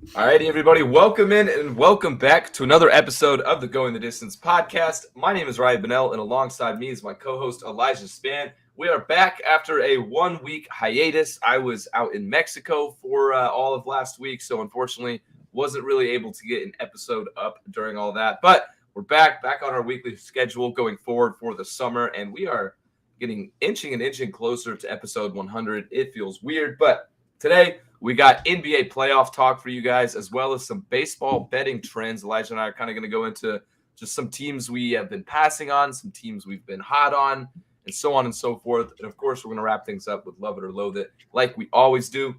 Alrighty, everybody, welcome in and welcome back to another episode of the Going the Distance podcast. My name is Ryan Bonnell, and alongside me is my co-host Elijah Span. We are back after a 1-week hiatus. I was out in Mexico for all of last week, so unfortunately wasn't really able to get an episode up during all that. But we're back on our weekly schedule going forward for the summer, and we are getting inching closer to episode 100. It feels weird, but today we got NBA playoff talk for you guys, as well as some baseball betting trends. Elijah and I are kind of going to go into just some teams we have been passing on, some teams we've been hot on, and so on and so forth. And, of course, we're going to wrap things up with Love It or Loathe It like we always do.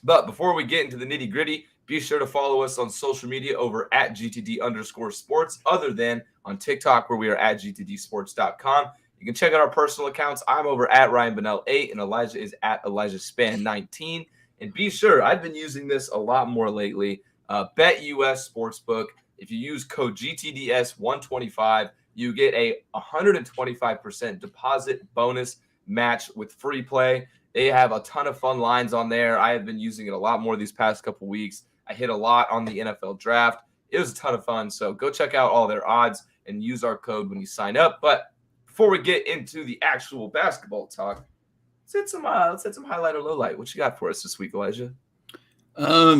But before we get into the nitty-gritty, be sure to follow us on social media over at GTD_sports, other than on TikTok, where we are at GTDsports.com. You can check out our personal accounts. I'm over at Ryan Bonnell 8, and Elijah is at Elijah Span 19. And be sure, I've been using this a lot more lately. BetUS Sportsbook. If you use code GTDS125, you get a 125% deposit bonus match with free play. They have a ton of fun lines on there. I have been using it a lot more these past couple weeks. I hit a lot on the NFL draft. It was a ton of fun. So go check out all their odds and use our code when you sign up. But before we get into the actual basketball talk, let's hit some highlight or low light. What you got for us this week, Elijah?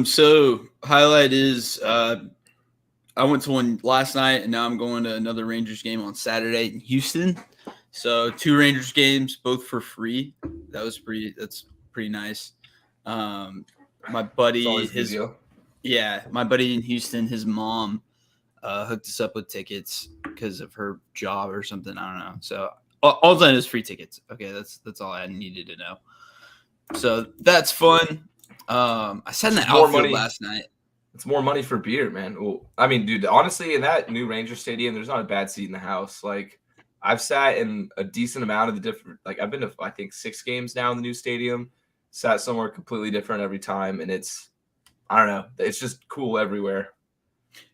So highlight is I went to one last night, and now I'm going to another Rangers game on Saturday in Houston. So 2 Rangers games, both for free. That's pretty nice. My buddy, my buddy in Houston, his mom hooked us up with tickets because of her job or something. I don't know. So all I know is free tickets. Okay, that's all I needed to know. So that's fun. I sat in the outfield last night. It's more money for beer, man. Ooh. I mean, dude, honestly, in that new Ranger Stadium, there's not a bad seat in the house. Like, I've sat in a decent amount of the different, like, I've been to, I think, 6 games now in the new stadium. Sat somewhere completely different every time, and I don't know, it's just cool everywhere.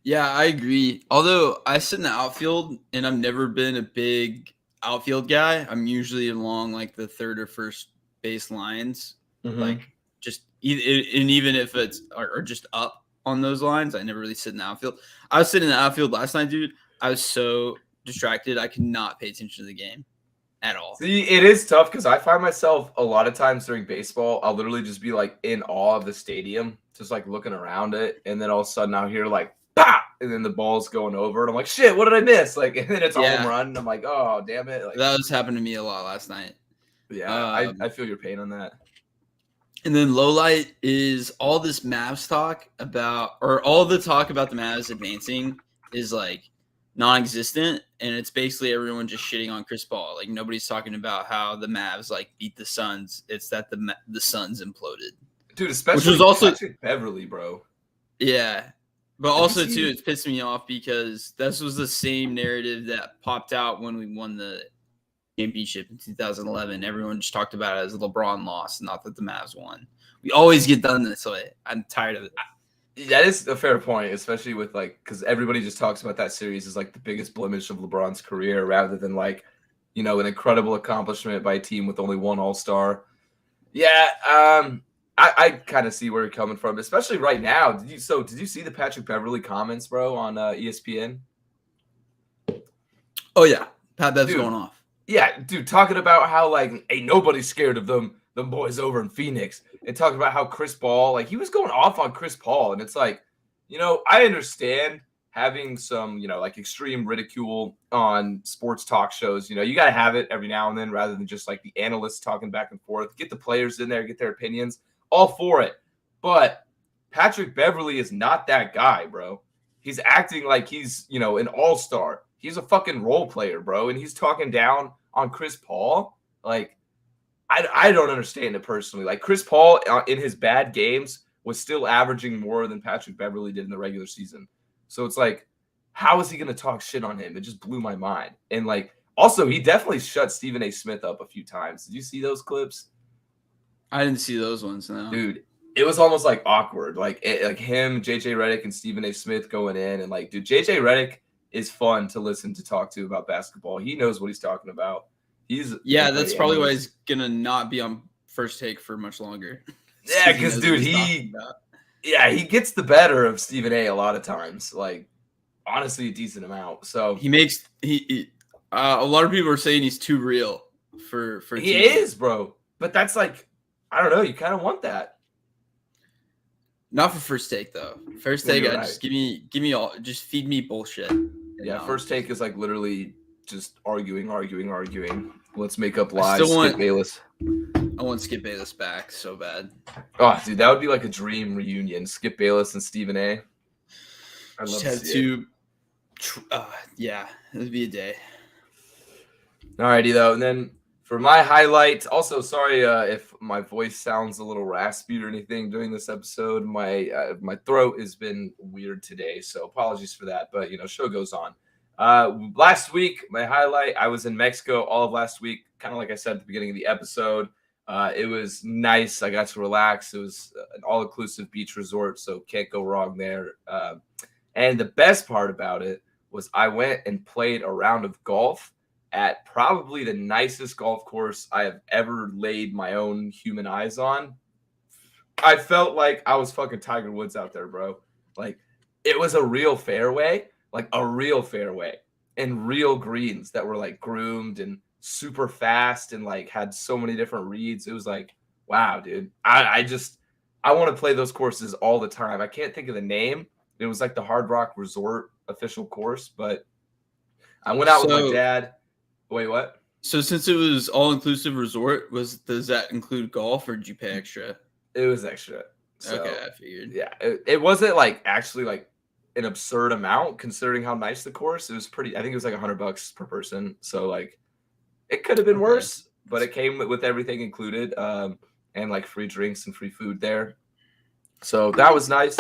Yeah, I agree. Although I sit in the outfield, and I've never been a big outfield guy. I'm usually along like the third or first base lines, like just even if it's or just up on those lines. I never really sit in the outfield. I was sitting in the outfield last night, dude. I was so distracted. I could not pay attention to the game at all. See, it is tough because I find myself a lot of times during baseball, I'll literally just be like in awe of the stadium, just like looking around it, and then all of a sudden I'll hear like bah! And then the ball's going over, and I'm like, shit, what did I miss? Like, and then it's a home run, and I'm like, oh, damn it. Like, that was happening to me a lot last night. Yeah, I feel your pain on that. And then low light is all this Mavs talk about, or all the talk about the Mavs advancing is like non-existent, and it's basically everyone just shitting on Chris Paul. Like, nobody's talking about how the Mavs like beat the Suns. It's that the Suns imploded, dude. Especially which was also Patrick Beverly, bro. Yeah. But also, too, it's pissed me off because this was the same narrative that popped out when we won the championship in 2011. Everyone just talked about it as LeBron lost, not that the Mavs won. We always get done this way. I'm tired of it. That is a fair point, especially with, like, because everybody just talks about that series as, like, the biggest blemish of LeBron's career rather than, like, you know, an incredible accomplishment by a team with only one All-Star. Yeah, I kind of see where you're coming from, especially right now. Did you see the Patrick Beverly comments, bro, on ESPN? Oh yeah, that's going off. Yeah, dude, talking about how like ain't nobody scared of them boys over in Phoenix, and talking about how Chris Paul, like he was going off on Chris Paul, and it's like, you know, I understand having some, you know, like extreme ridicule on sports talk shows. You know, you got to have it every now and then rather than just like the analysts talking back and forth. Get the players in there, get their opinions. All for it. But Patrick Beverly is not that guy, bro. He's acting like he's, you know, an all-star. He's a fucking role player, bro. And he's talking down on Chris Paul. Like, I don't understand it personally. Like, Chris Paul in his bad games was still averaging more than Patrick Beverly did in the regular season. So it's like, how is he going to talk shit on him? It just blew my mind. And, like, also, he definitely shut Stephen A. Smith up a few times. Did you see those clips? I didn't see those ones, no. Dude, it was almost like awkward. Like him, JJ Redick, and Stephen A. Smith going in. And, like, dude, JJ Redick is fun to listen to talk to about basketball. He knows what he's talking about. That's probably why he's going to not be on First Take for much longer. Yeah, because dude, he gets the better of Stephen A. a lot of times. Like, honestly, a decent amount. So he makes a lot of people are saying he's too real for he TV. is, bro. But that's like, I don't know. You kind of want that. Not for First Take though. First Take, just give me all, just feed me bullshit. Yeah, First Take is like literally just arguing. Let's make up lies. Skip Bayless. I want Skip Bayless back so bad. Oh, dude, that would be like a dream reunion. Skip Bayless and Stephen A. I'd love to see it. Yeah, it would be a day. Alrighty though, and then for my highlight, also sorry if my voice sounds a little raspy or anything during this episode. My throat has been weird today, so apologies for that. But show goes on. Last week, my highlight, I was in Mexico all of last week, kind of like I said at the beginning of the episode. It was nice. I got to relax. It was an all-inclusive beach resort, so can't go wrong there. And the best part about it was I went and played a round of golf at probably the nicest golf course I have ever laid my own human eyes on. I felt like I was fucking Tiger Woods out there, bro. Like, it was a real fairway, and real greens that were like groomed and super fast and like had so many different reads. It was like, wow, dude. I want to play those courses all the time. I can't think of the name. It was like the Hard Rock Resort official course, but I went out with my dad. Wait, what? So since it was all-inclusive resort, does that include golf or did you pay extra? It was extra. So, okay, I figured. Yeah, it wasn't like actually like an absurd amount considering how nice the course. It was pretty. I think it was like $100 per person. So like, it could have been worse, but it came with everything included, and like free drinks and free food there. So that was nice.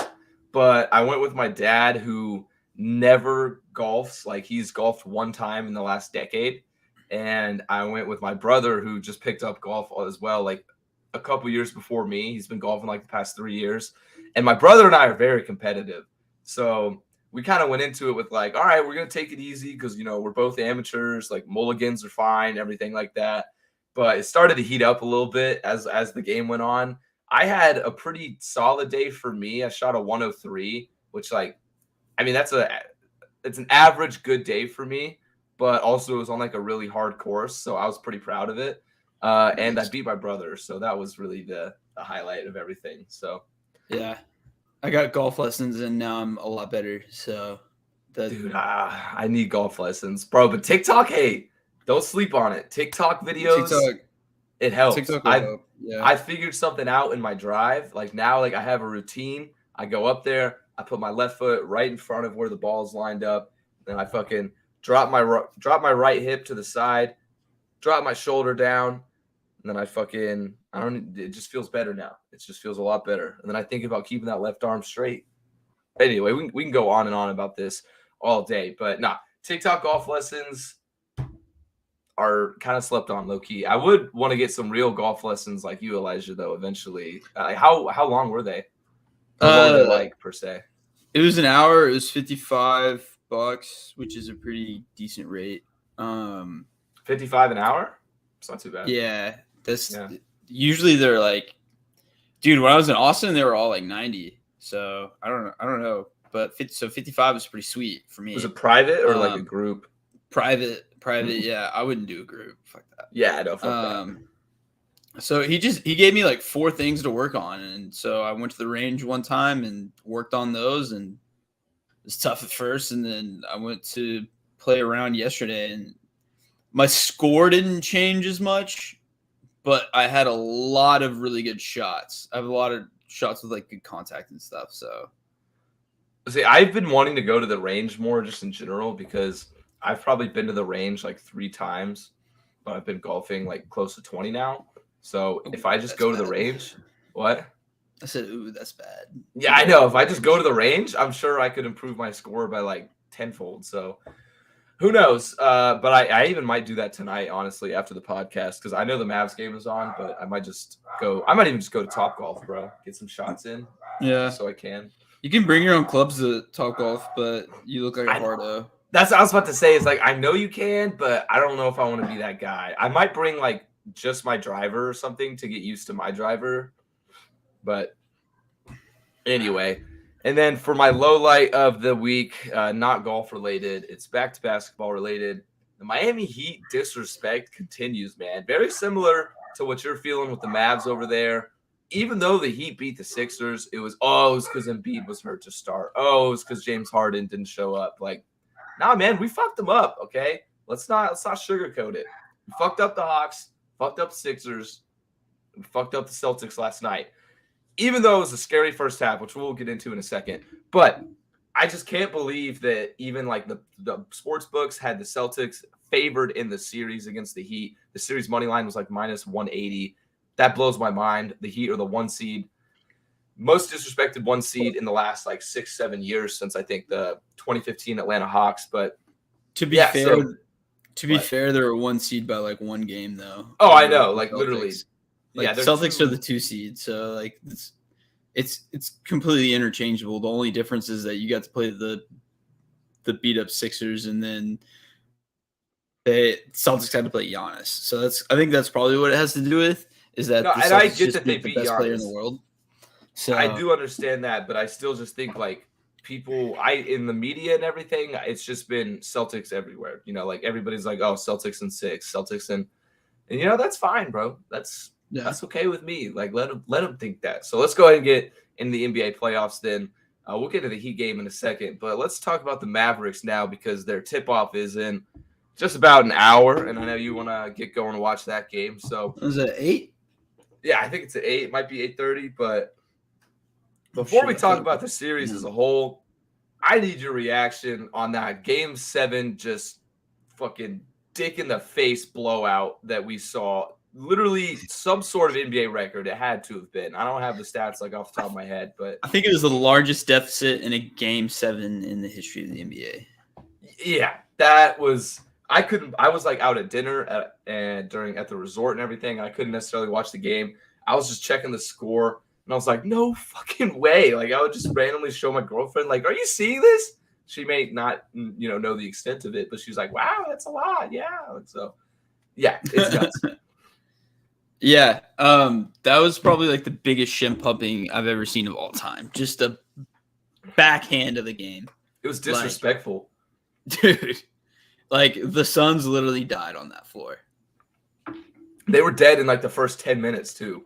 But I went with my dad, who never golfs. Like, he's golfed one time in the last decade. And I went with my brother, who just picked up golf as well, like a couple years before me. He's been golfing like the past 3 years. And my brother and I are very competitive. So we kind of went into it with like, all right, we're going to take it easy because, we're both amateurs. Like, mulligans are fine, everything like that. But it started to heat up a little bit as the game went on. I had a pretty solid day for me. I shot a 103, which it's an average good day for me. But also it was on like a really hard course, so I was pretty proud of it. And I beat my brother, so that was really the highlight of everything. So yeah, I got golf lessons and now I'm a lot better. So dude, I need golf lessons, bro. But TikTok, hey, don't sleep on it. TikTok videos, it helps. I figured something out in my drive. Like, now, like, I have a routine. I go up there, I put my left foot right in front of where the ball is lined up, then I fucking drop my right hip to the side, drop my shoulder down, and then it just feels better now. It just feels a lot better. And then I think about keeping that left arm straight. Anyway, we can go on and on about this all day, but TikTok golf lessons are kind of slept on low key. I would want to get some real golf lessons like you, Elijah, though, eventually. How long were they? What were they like, per se? It was an hour. It was $55, which is a pretty decent rate. 55 an hour? It's not too bad. Yeah. Usually they're like, dude, when I was in Austin, they were all like 90. So I don't know. But 55 is pretty sweet for me. Was it private or like a group? Private. Yeah. I wouldn't do a group. Fuck that. Yeah, I don't fuck that. So he gave me like 4 things to work on. And so I went to the range one time and worked on those, and it was tough at first. And then I went to play around yesterday, and my score didn't change as much, but I had a lot of really good shots. I have a lot of shots with like good contact and stuff. So see, I've been wanting to go to the range more just in general, because I've probably been to the range like 3 times, but I've been golfing like close to 20 now. So if I just go to the range, what? I said, ooh, that's bad. Yeah, I know. If I just go to the range, I'm sure I could improve my score by like tenfold. So who knows? But I even might do that tonight, honestly, after the podcast, because I know the Mavs game is on, but I might even just go to Topgolf, bro. Get some shots in. Yeah. So I can. You can bring your own clubs to Topgolf, but you look like a hardo. That's what I was about to say. Is like, I know you can, but I don't know if I want to be that guy. I might bring like just my driver or something to get used to my driver. But anyway, and then for my low light of the week, not golf related, it's back to basketball related. The Miami Heat disrespect continues, man. Very similar to what you're feeling with the Mavs over there. Even though the Heat beat the Sixers, it was because Embiid was hurt to start. Oh, it was because James Harden didn't show up. Like, nah, man, we fucked them up. Okay, let's not sugarcoat it. We fucked up the Hawks, fucked up the Sixers, we fucked up the Celtics last night. Even though it was a scary first half, which we'll get into in a second, but I just can't believe that even like the sports books had the Celtics favored in the series against the Heat. The series money line was like minus 180. That blows my mind. The Heat are the 1 seed, most disrespected 1 seed in the last like 6-7 years since I think the 2015 Atlanta Hawks. But to be fair, they're a 1 seed by like 1 game though. Oh, I know, like Celtics. Literally. Like the Celtics are the 2 seed, so like it's completely interchangeable. The only difference is that you got to play the beat up Sixers, and then the Celtics had to play Giannis. So I think that's probably what it has to do with. Is that no, the and Celtics I get just that they beat the beat best Giannis. player in the world. So I do understand that, but I still just think like people, in the media and everything, it's just been Celtics everywhere. You know, like everybody's like, oh, Celtics and 6, Celtics and you know that's fine, bro. That's okay with me. Like let them think that. So let's go ahead and get in the NBA playoffs. Then we'll get to the Heat game in a second, but let's talk about the Mavericks now because their tip-off is in just about an hour, and I know you want to get going to watch that game. So was it 8? Yeah, I think it's at 8. It might be 8:30, but before we talk about the series as a whole, I need your reaction on that Game 7 just fucking dick in the face blowout that we saw. Literally some sort of NBA record. It had to have been. I don't have the stats like off the top of my head, but I think it was the largest deficit in a Game 7 in the history of the NBA. Yeah, that was. I was like out at dinner at the resort and everything. I couldn't necessarily watch the game. I was just checking the score, and I was like, no fucking way. Like I would just randomly show my girlfriend, like, are you seeing this? She may not, know the extent of it, but she's like, wow, that's a lot. Yeah. So, yeah, it's nuts. Yeah, that was probably like the biggest shin pumping I've ever seen of all time. Just the backhand of the game. It was disrespectful. Dude, like the Suns literally died on that floor. They were dead in like the first 10 minutes too.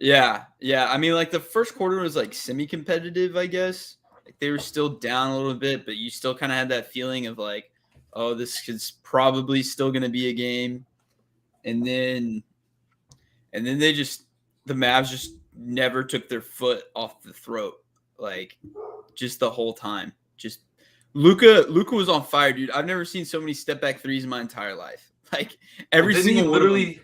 Yeah. I mean, like the first quarter was like semi-competitive, I guess. Like they were still down a little bit, but you still kind of had that feeling of like, oh, this is probably still going to be a game. And then the Mavs just never took their foot off the throat, like just the whole time. Just Luka was on fire, dude. I've never seen so many step back threes in my entire life. Like every single literally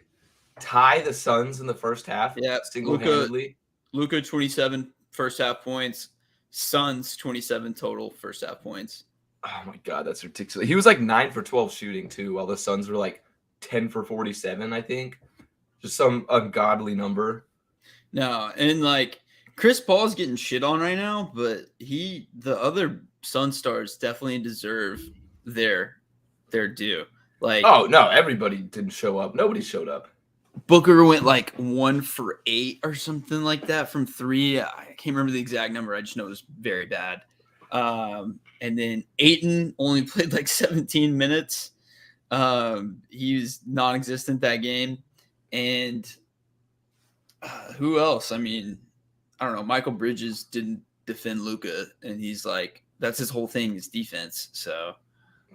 tie the Suns in the first half. Yeah, single-handedly. Luka 27 first half points. Suns 27 total first half points. Oh my god, that's ridiculous. He was like 9 for 12 shooting too, while the Suns were like 10 for 47, I think. Just some ungodly number. No, and like Chris Paul's getting shit on right now, but the other Sun stars definitely deserve their due. Like, oh no, everybody didn't show up. Nobody showed up. Booker went like 1 for 8 or something like that from 3. I can't remember the exact number. I just know it was very bad. And then Ayton only played like 17 minutes. He was non-existent that game. And who else? I mean, I don't know. Michael Bridges didn't defend Luka, and he's like, that's his whole thing, is defense. So,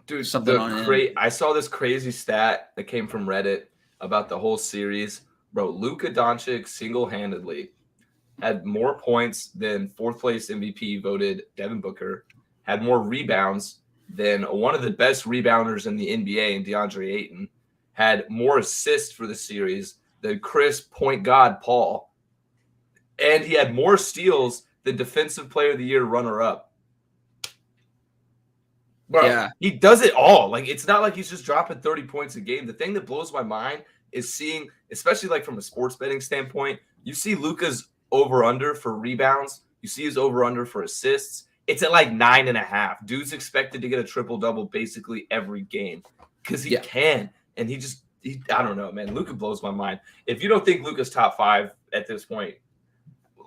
dude, something on him. I saw this crazy stat that came from Reddit about the whole series. Bro, Luka Doncic single-handedly had more points than 4th place MVP voted Devin Booker, had more rebounds than one of the best rebounders in the NBA in DeAndre Ayton, had more assists for the series than Chris Point God Paul, and he had more steals than Defensive Player of the Year runner-up. Bro, yeah. He does it all. Like, it's not like he's just dropping 30 points a game. The thing that blows my mind is seeing, especially like from a sports betting standpoint, you see Luka's over-under for rebounds. You see his over-under for assists. It's at like 9.5. Dude's expected to get a triple-double basically every game because he can. And I don't know, man. Luka blows my mind. If you don't think Luka's top 5 at this point,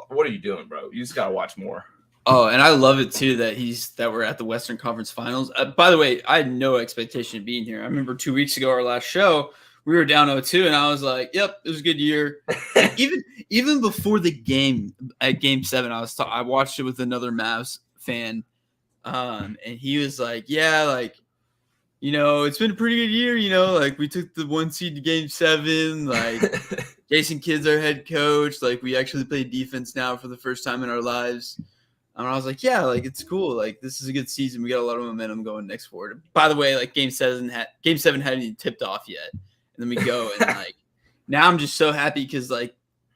what are you doing, bro? You just gotta watch more. Oh, and I love it too that we're at the Western Conference Finals. By the way, I had no expectation of being here. I remember 2 weeks ago, our last show, we were down 0-2, and I was like, "Yep, it was a good year." Like, even before the game at Game 7, I watched it with another Mavs fan, and he was like, "Yeah, like, it's been a pretty good year. Like we took the 1 seed to Game 7. Like Jason Kidd's our head coach. Like we actually play defense now for the first time in our lives." And I was like, yeah, like it's cool. Like this is a good season. We got a lot of momentum going next forward. By the way, like Game 7 hadn't even tipped off yet. And then we go and like now I'm just so happy because like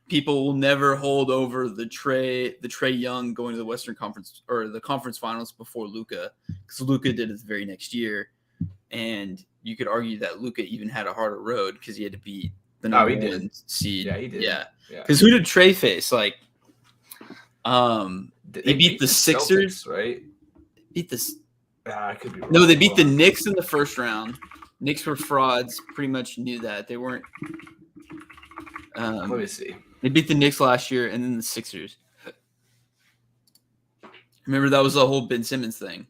people will never hold over the Trey Young going to the Western Conference or the conference finals before Luka, because Luka did it the very next year. And you could argue that Luka even had a harder road because he had to beat the number one seed. Yeah, he did. Yeah. Because who did Trey face? Like, they beat the Sixers, Celtics, right? Beat the. I could be wrong. No, they beat the Knicks in the first round. Knicks were frauds. Pretty much knew that they weren't. Let me see. They beat the Knicks last year, and then the Sixers. Remember that was the whole Ben Simmons thing.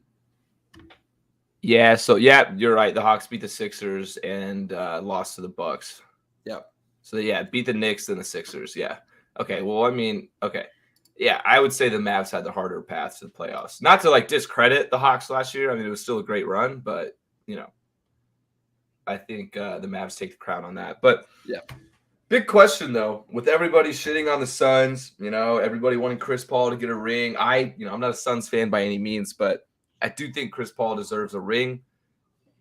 Yeah. So yeah, you're right. The Hawks beat the Sixers and lost to the Bucks. Yep. So yeah, beat the Knicks and the Sixers. Yeah. Okay. Well, I mean, okay. Yeah, I would say the Mavs had the harder path to the playoffs. Not to like discredit the Hawks last year. I mean, it was still a great run, but I think the Mavs take the crown on that. But yeah, big question though, with everybody shitting on the Suns, everybody wanting Chris Paul to get a ring. I'm not a Suns fan by any means, but I do think Chris Paul deserves a ring.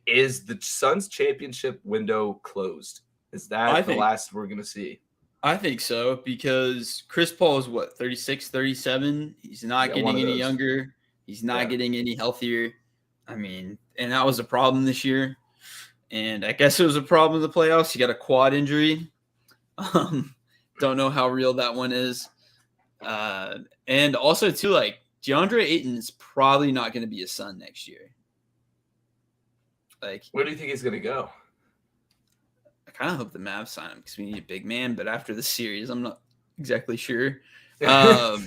Is the Suns championship window closed? Is that the last we're gonna see? I think so, because Chris Paul is 36, 37. He's not getting any younger. He's not getting any healthier. I mean, and that was a problem this year. And I guess it was a problem in the playoffs. He got a quad injury. Don't know how real that one is. And also, too, like, DeAndre Ayton is probably not going to be a Sun next year. Like, where do you think he's going to go? I kind of hope the Mavs sign him because we need a big man. But after the series, I'm not exactly sure. I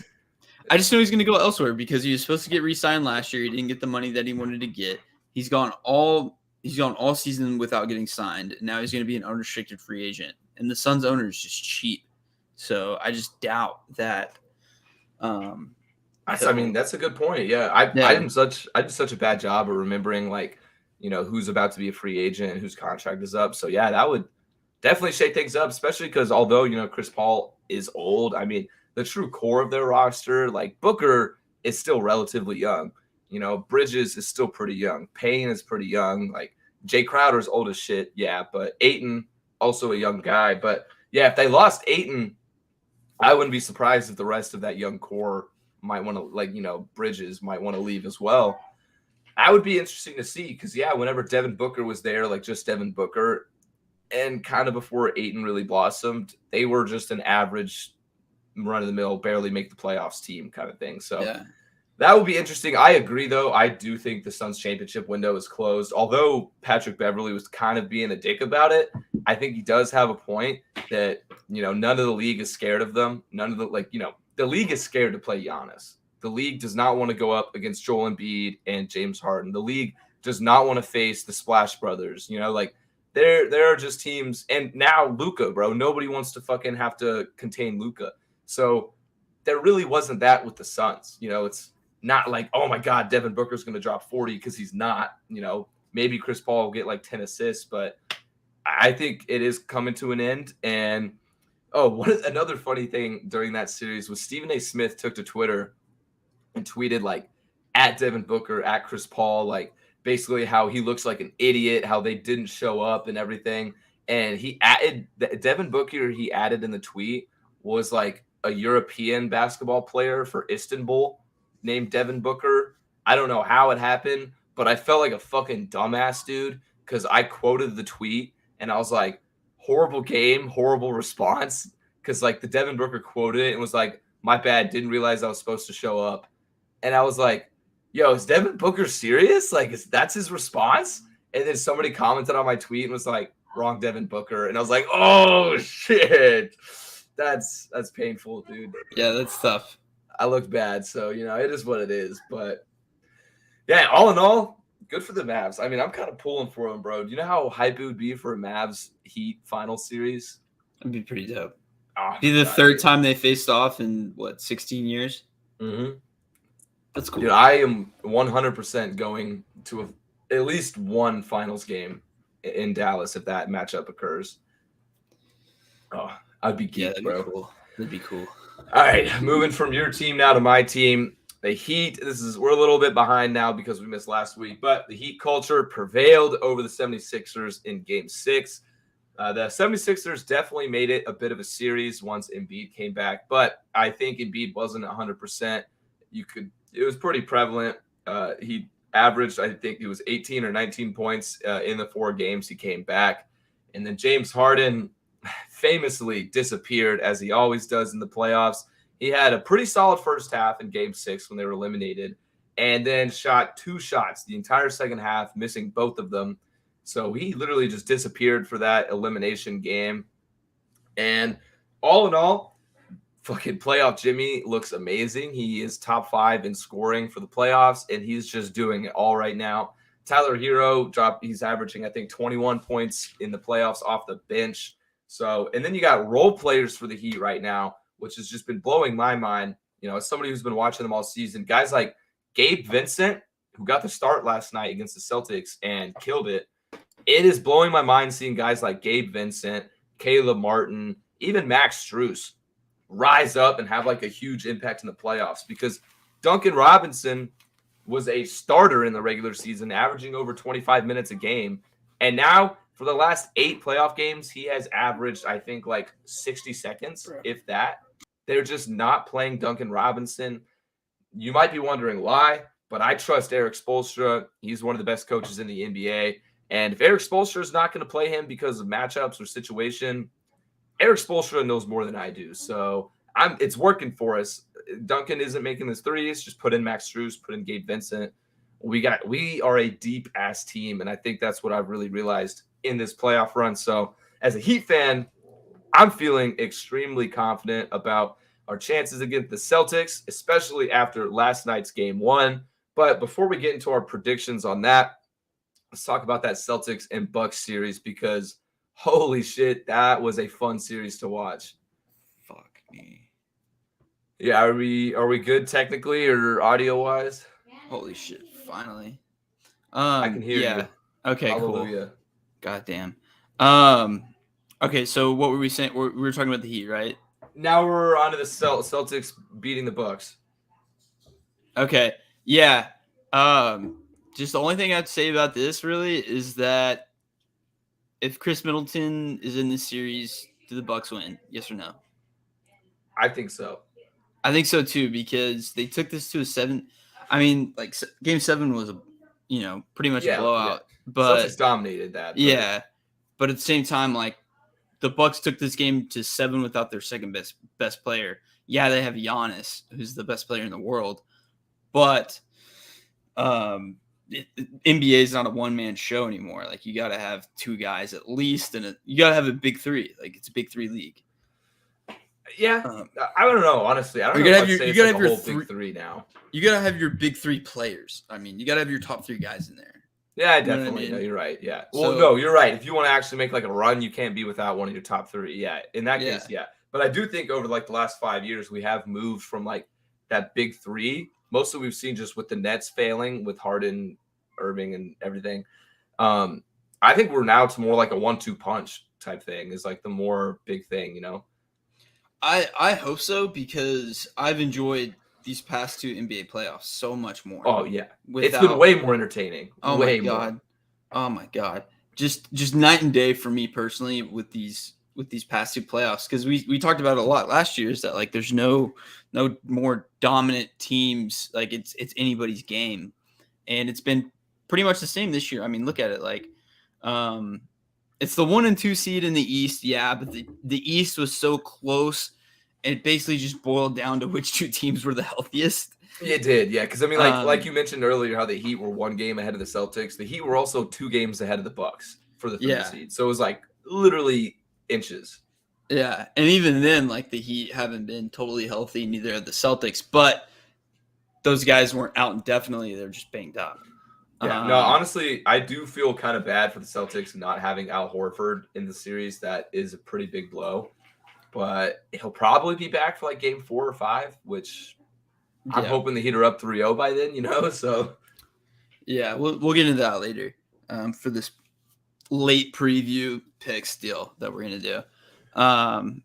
just know he's going to go elsewhere because he was supposed to get re-signed last year. He didn't get the money that he wanted to get. He's gone all season without getting signed. Now he's going to be an unrestricted free agent. And the Suns owner is just cheap. So I just doubt that. I mean, that's a good point. Yeah. I did such a bad job of remembering, like, who's about to be a free agent and whose contract is up. So, yeah, that would definitely shake things up, especially because although, Chris Paul is old, I mean, the true core of their roster, like Booker is still relatively young. Bridges is still pretty young. Payne is pretty young. Like Jay Crowder's old as shit. Yeah. But Ayton, also a young guy. But yeah, if they lost Ayton, I wouldn't be surprised if the rest of that young core might want to, Bridges might want to leave as well. That would be interesting to see because, yeah, whenever Devin Booker was there, like just Devin Booker, and kind of before Ayton really blossomed, they were just an average run-of-the-mill, barely make the playoffs team kind of thing. So yeah, that would be interesting. I agree, though. I do think the Suns championship window is closed. Although Patrick Beverly was kind of being a dick about it, I think he does have a point that, none of the league is scared of them. None of the league is scared to play Giannis. The league does not want to go up against Joel Embiid and James Harden. The league does not want to face the Splash Brothers. There are just teams. And now Luka, bro. Nobody wants to fucking have to contain Luka. So there really wasn't that with the Suns. It's not like, oh, my God, Devin Booker's going to drop 40 because he's not. Maybe Chris Paul will get like 10 assists. But I think it is coming to an end. And, another funny thing during that series was Stephen A. Smith took to Twitter and tweeted like at Devin Booker, at Chris Paul, like basically how he looks like an idiot, how they didn't show up and everything. And he added Devin Booker, he added in the tweet was like a European basketball player for Istanbul named Devin Booker. I don't know how it happened, but I felt like a fucking dumbass, dude, because I quoted the tweet and I was like, horrible game, horrible response. Because like the Devin Booker quoted it and was like, my bad, didn't realize I was supposed to show up. And I was like, yo, is Devin Booker serious? Like, that's his response? And then somebody commented on my tweet and was like, wrong Devin Booker. And I was like, oh, shit. That's painful, dude. Yeah, that's tough. I looked bad, so it is what it is. But yeah, all in all, good for the Mavs. I mean, I'm kind of pulling for them, bro. Do you know how hype it would be for a Mavs Heat final series? That'd be pretty dope. Oh, Be the God, third dude. time they faced off in 16 years? Mm-hmm. That's cool. Dude, I am 100% going to at least one finals game in Dallas if that matchup occurs. Oh, I'd be geeked, that'd bro. be cool. That'd be cool. All right, moving from your team now to my team. The Heat, we're a little bit behind now because we missed last week, but the Heat culture prevailed over the 76ers in Game 6. The 76ers definitely made it a bit of a series once Embiid came back, but I think Embiid wasn't 100%. It was pretty prevalent. He averaged, I think it was 18 or 19 points in the 4 games he came back. And then James Harden famously disappeared, as he always does in the playoffs. He had a pretty solid first half in Game 6 when they were eliminated, and then shot 2 shots the entire second half, missing both of them. So he literally just disappeared for that elimination game. And all in all, fucking playoff Jimmy looks amazing. He is top 5 in scoring for the playoffs, and he's just doing it all right now. Tyler Hero he's averaging, I think, 21 points in the playoffs off the bench. So, and then you got role players for the Heat right now, which has just been blowing my mind. As somebody who's been watching them all season, guys like Gabe Vincent, who got the start last night against the Celtics and killed it. It is blowing my mind seeing guys like Gabe Vincent, Caleb Martin, even Max Strus rise up and have like a huge impact in the playoffs, because Duncan Robinson was a starter in the regular season, averaging over 25 minutes a game. And now for the last 8 playoff games, he has averaged, I think, like 60 seconds, if that. They're just not playing Duncan Robinson. You might be wondering why, but I trust Eric Spoelstra. He's one of the best coaches in the NBA. And if Eric Spoelstra is not going to play him because of matchups or situation, Eric Spoelstra knows more than I do. So it's working for us. Duncan isn't making his threes. Just put in Max Strus, put in Gabe Vincent. We are a deep ass team, and I think that's what I've really realized in this playoff run. So as a Heat fan, I'm feeling extremely confident about our chances against the Celtics, especially after last night's Game 1. But before we get into our predictions on that, let's talk about that Celtics and Bucks series, because holy shit, that was a fun series to watch. Fuck me. Yeah, are we good technically or audio wise? Holy shit! Finally, I can hear you. Okay, Hallelujah. Cool. Goddamn. Okay, so what were we saying? We were talking about the Heat, right? Now we're on to the Celtics beating the Bucks. Okay, yeah. Just the only thing I'd say about this really is that if Chris Middleton is in this series, do the Bucks win? Yes or no? I think so. I think so too, because they took this to a 7. I mean, like Game 7 was pretty much a blowout. Yeah. But Celtics dominated that. Yeah, but at the same time, like the Bucks took this game to 7 without their second best player. Yeah, they have Giannis, who's the best player in the world, but NBA is not a one-man show anymore. Like, you got to have 2 guys at least, and you got to have a big 3. Like, it's a big 3 league. Yeah, I don't know. Honestly, I don't know. You gotta have your big 3 now. You gotta have your big 3 players. I mean, you gotta have your top 3 guys in there. Yeah, definitely. No, you're right. Yeah. Well, no, you're right. If you want to actually make like a run, you can't be without one of your top 3. Yeah. In that case, yeah. But I do think over like the last 5 years, we have moved from like that big 3. Mostly we've seen just with the Nets failing with Harden, Irving, and everything. I think we're now to more like a 1-2 punch type thing is like the more big thing, I hope so, because I've enjoyed these past 2 NBA playoffs so much more. Oh yeah, it's been way more entertaining. Oh my god, oh my god, just night and day for me personally with these past 2 playoffs, because we talked about it a lot last year, is that like there's no more dominant teams, like it's anybody's game, and it's been pretty much the same this year. I mean, look at it, like it's the 1 and 2 seed in the East, yeah, but the East was so close. It basically just boiled down to which 2 teams were the healthiest. It did, yeah. Because I mean, like you mentioned earlier, how the Heat were 1 game ahead of the Celtics. The Heat were also 2 games ahead of the Bucks for the 3rd seed. So it was like literally inches. Yeah, and even then, like the Heat haven't been totally healthy, neither have the Celtics, but those guys weren't out indefinitely; they're just banged up. Yeah, no, honestly, I do feel kind of bad for the Celtics not having Al Horford in the series. That is a pretty big blow. But he'll probably be back for like game 4 or 5, which I'm hoping the Heat are up 3-0 by then, so. Yeah, we'll get into that later for this late preview picks deal that we're going to do.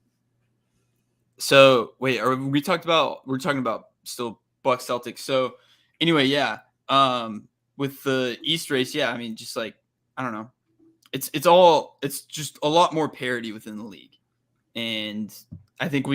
So, wait, we're talking about still Bucks Celtics. So, anyway, yeah. With the East race, yeah, I mean, just like, I don't know. It's just a lot more parity within the league. And I think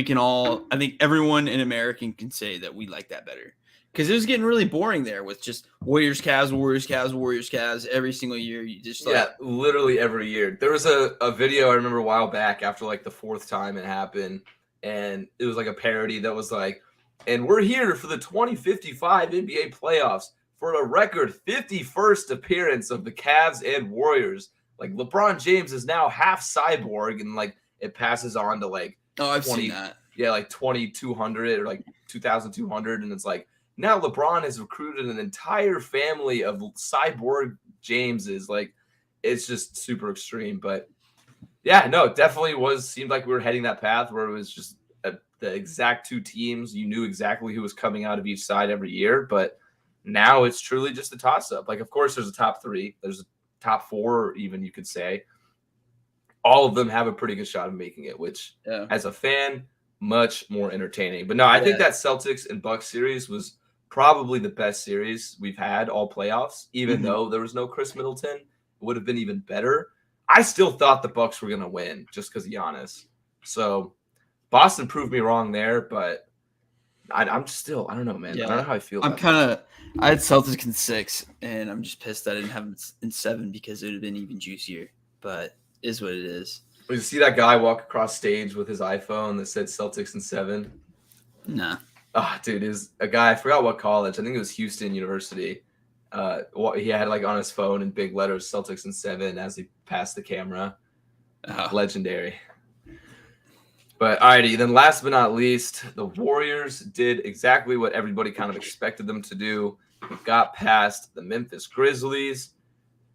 everyone in America can say that we like that better. Because it was getting really boring there with just Warriors, Cavs, Warriors, Cavs, Warriors, Cavs every single year. You just literally every year. There was a video I remember a while back after like the 4th time it happened. And it was like a parody that was like, and we're here for the 2055 NBA playoffs for a record 51st appearance of the Cavs and Warriors. Like LeBron James is now half cyborg, and like it passes on to like I've seen that. Yeah, like 2200 or like 2200, and it's like now LeBron has recruited an entire family of cyborg Jameses. Like it's just super extreme, but yeah, no, it definitely seemed like we were heading that path where it was just the exact 2 teams. You knew exactly who was coming out of each side every year, but now it's truly just a toss-up. Like, of course, there's a top 3. There's a top 4, even, you could say. All of them have a pretty good shot of making it, which, as a fan, much more entertaining. But no, I think that Celtics and Bucks series was probably the best series we've had all playoffs, even though there was no Chris Middleton. It would have been even better. I still thought the Bucks were going to win just because of Giannis. So Boston proved me wrong there, but I'm still, I don't know, man. I don't know how I feel. I had Celtics in 6, and I'm just pissed I didn't have them in 7 because it would have been even juicier. But it is what it is. Did you see that guy walk across stage with his iPhone that said Celtics in 7? Nah. Oh, dude, is a guy, I forgot what college. I think it was Houston University. He had like on his phone in big letters Celtics in 7 as he passed the camera. Legendary. But alrighty, then last but not least, the Warriors did exactly what everybody kind of expected them to do. Got past the Memphis Grizzlies.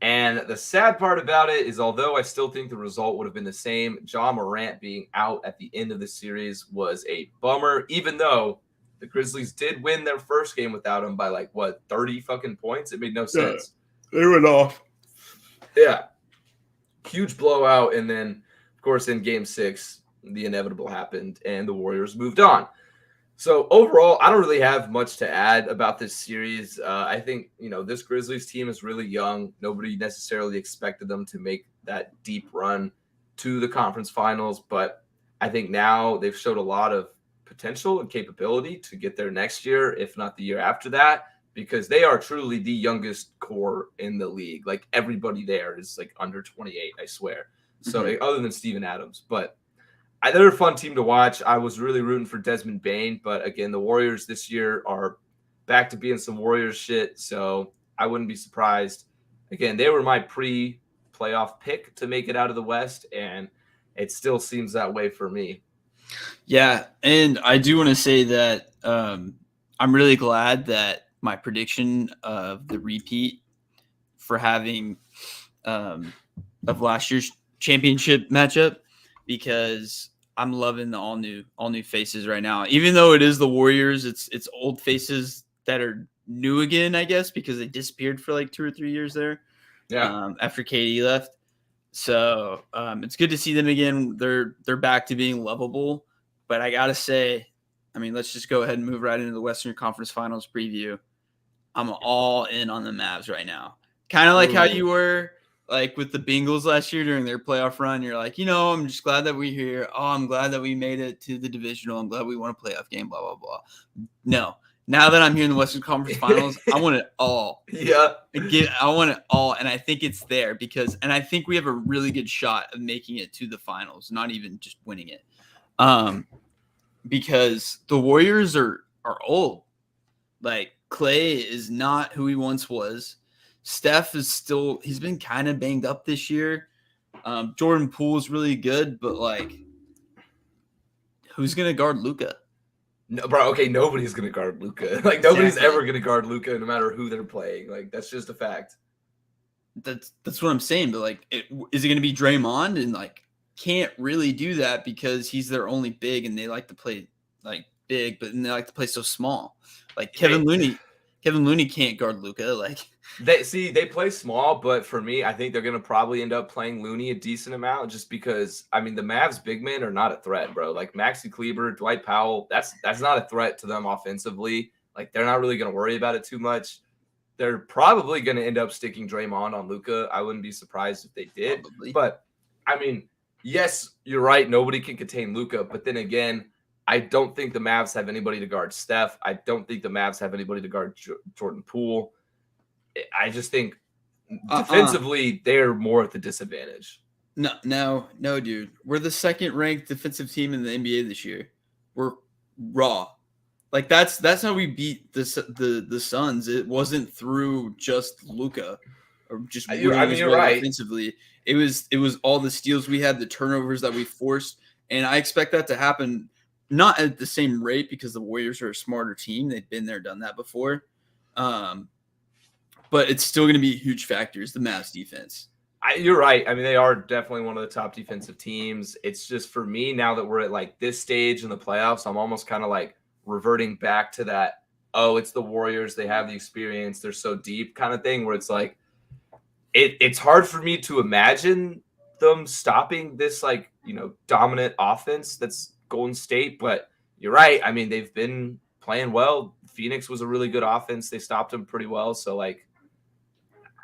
And the sad part about it is, although I still think the result would have been the same, Ja Morant being out at the end of the series was a bummer, even though the Grizzlies did win their first game without him by 30 fucking points? It made no sense. They went off. Yeah. Huge blowout. And then, of course, in game 6, the inevitable happened and the Warriors moved on. So overall, I don't really have much to add about this series. I think, this Grizzlies team is really young. Nobody necessarily expected them to make that deep run to the conference finals, but I think now they've showed a lot of potential and capability to get there next year, if not the year after that, because they are truly the youngest core in the league. Like everybody there is like under 28, I swear. So other than Steven Adams, but they're a fun team to watch. I was really rooting for Desmond Bane, but again, the Warriors this year are back to being some Warriors shit, so I wouldn't be surprised. Again, they were my pre-playoff pick to make it out of the West, and it still seems that way for me. Yeah, and I do want to say that I'm really glad that my prediction of the repeat for having of last year's championship matchup, because I'm loving the all new faces right now. Even though it is the Warriors, it's old faces that are new again, I guess, because they disappeared for like 2 or 3 years there. Yeah. After KD left. So it's good to see them again. They're back to being lovable. But I gotta say, I mean, let's just go ahead and move right into the Western Conference Finals preview. I'm all in on the Mavs right now. Kind of like how you were like with the Bengals last year during their playoff run. You're like, I'm just glad that we're here. Oh, I'm glad that we made it to the divisional. I'm glad we won a playoff game, blah, blah, blah. No. Now that I'm here in the Western Conference Finals, I want it all. Yeah. I want it all, and I think it's there and I think we have a really good shot of making it to the finals, not even just winning it. Because the Warriors are old. Like, Clay is not who he once was. Steph is he's been kind of banged up this year. Jordan Poole's really good, but like Who's gonna guard Luka? No, bro. Okay, nobody's gonna guard Luka. Like nobody's Exactly. ever gonna guard Luka, no matter who they're playing. Like that's just a fact. That's what I'm saying. But like, is it gonna be Draymond? And like, can't really do that because he's their only big, and they like to play like big, but then they like to play so small. Like Kevin Looney can't guard Luka. Like They play small, but for me, I think they're gonna probably end up playing Looney a decent amount, just because I mean the Mavs big men are not a threat, bro. Like Maxi Kleber, Dwight Powell, that's not a threat to them offensively. Like they're not really gonna worry about it too much. They're probably gonna end up sticking Draymond on Luka. I wouldn't be surprised if they did. Probably. But I mean, yes, you're right. Nobody can contain Luka, but then again, I don't think the Mavs have anybody to guard Steph. I don't think the Mavs have anybody to guard Jordan Poole. I just think defensively they're more at the disadvantage. No, dude. We're the second ranked defensive team in the NBA this year. We're raw. Like that's how we beat the Suns. It wasn't through just Luka or just you're right. Offensively. It was all the steals we had, the turnovers that we forced, and I expect that to happen not at the same rate because the Warriors are a smarter team. They've been there, done that before. But it's still going to be huge factors, the Mavs defense. You're right. I mean, they are definitely one of the top defensive teams. It's just for me now that we're at like this stage in the playoffs, I'm almost kind of like reverting back to that, oh, it's the Warriors. They have the experience. They're so deep kind of thing where it's like it's hard for me to imagine them stopping this like, dominant offense that's Golden State. But you're right. I mean, they've been playing well. Phoenix was a really good offense. They stopped them pretty well. So like,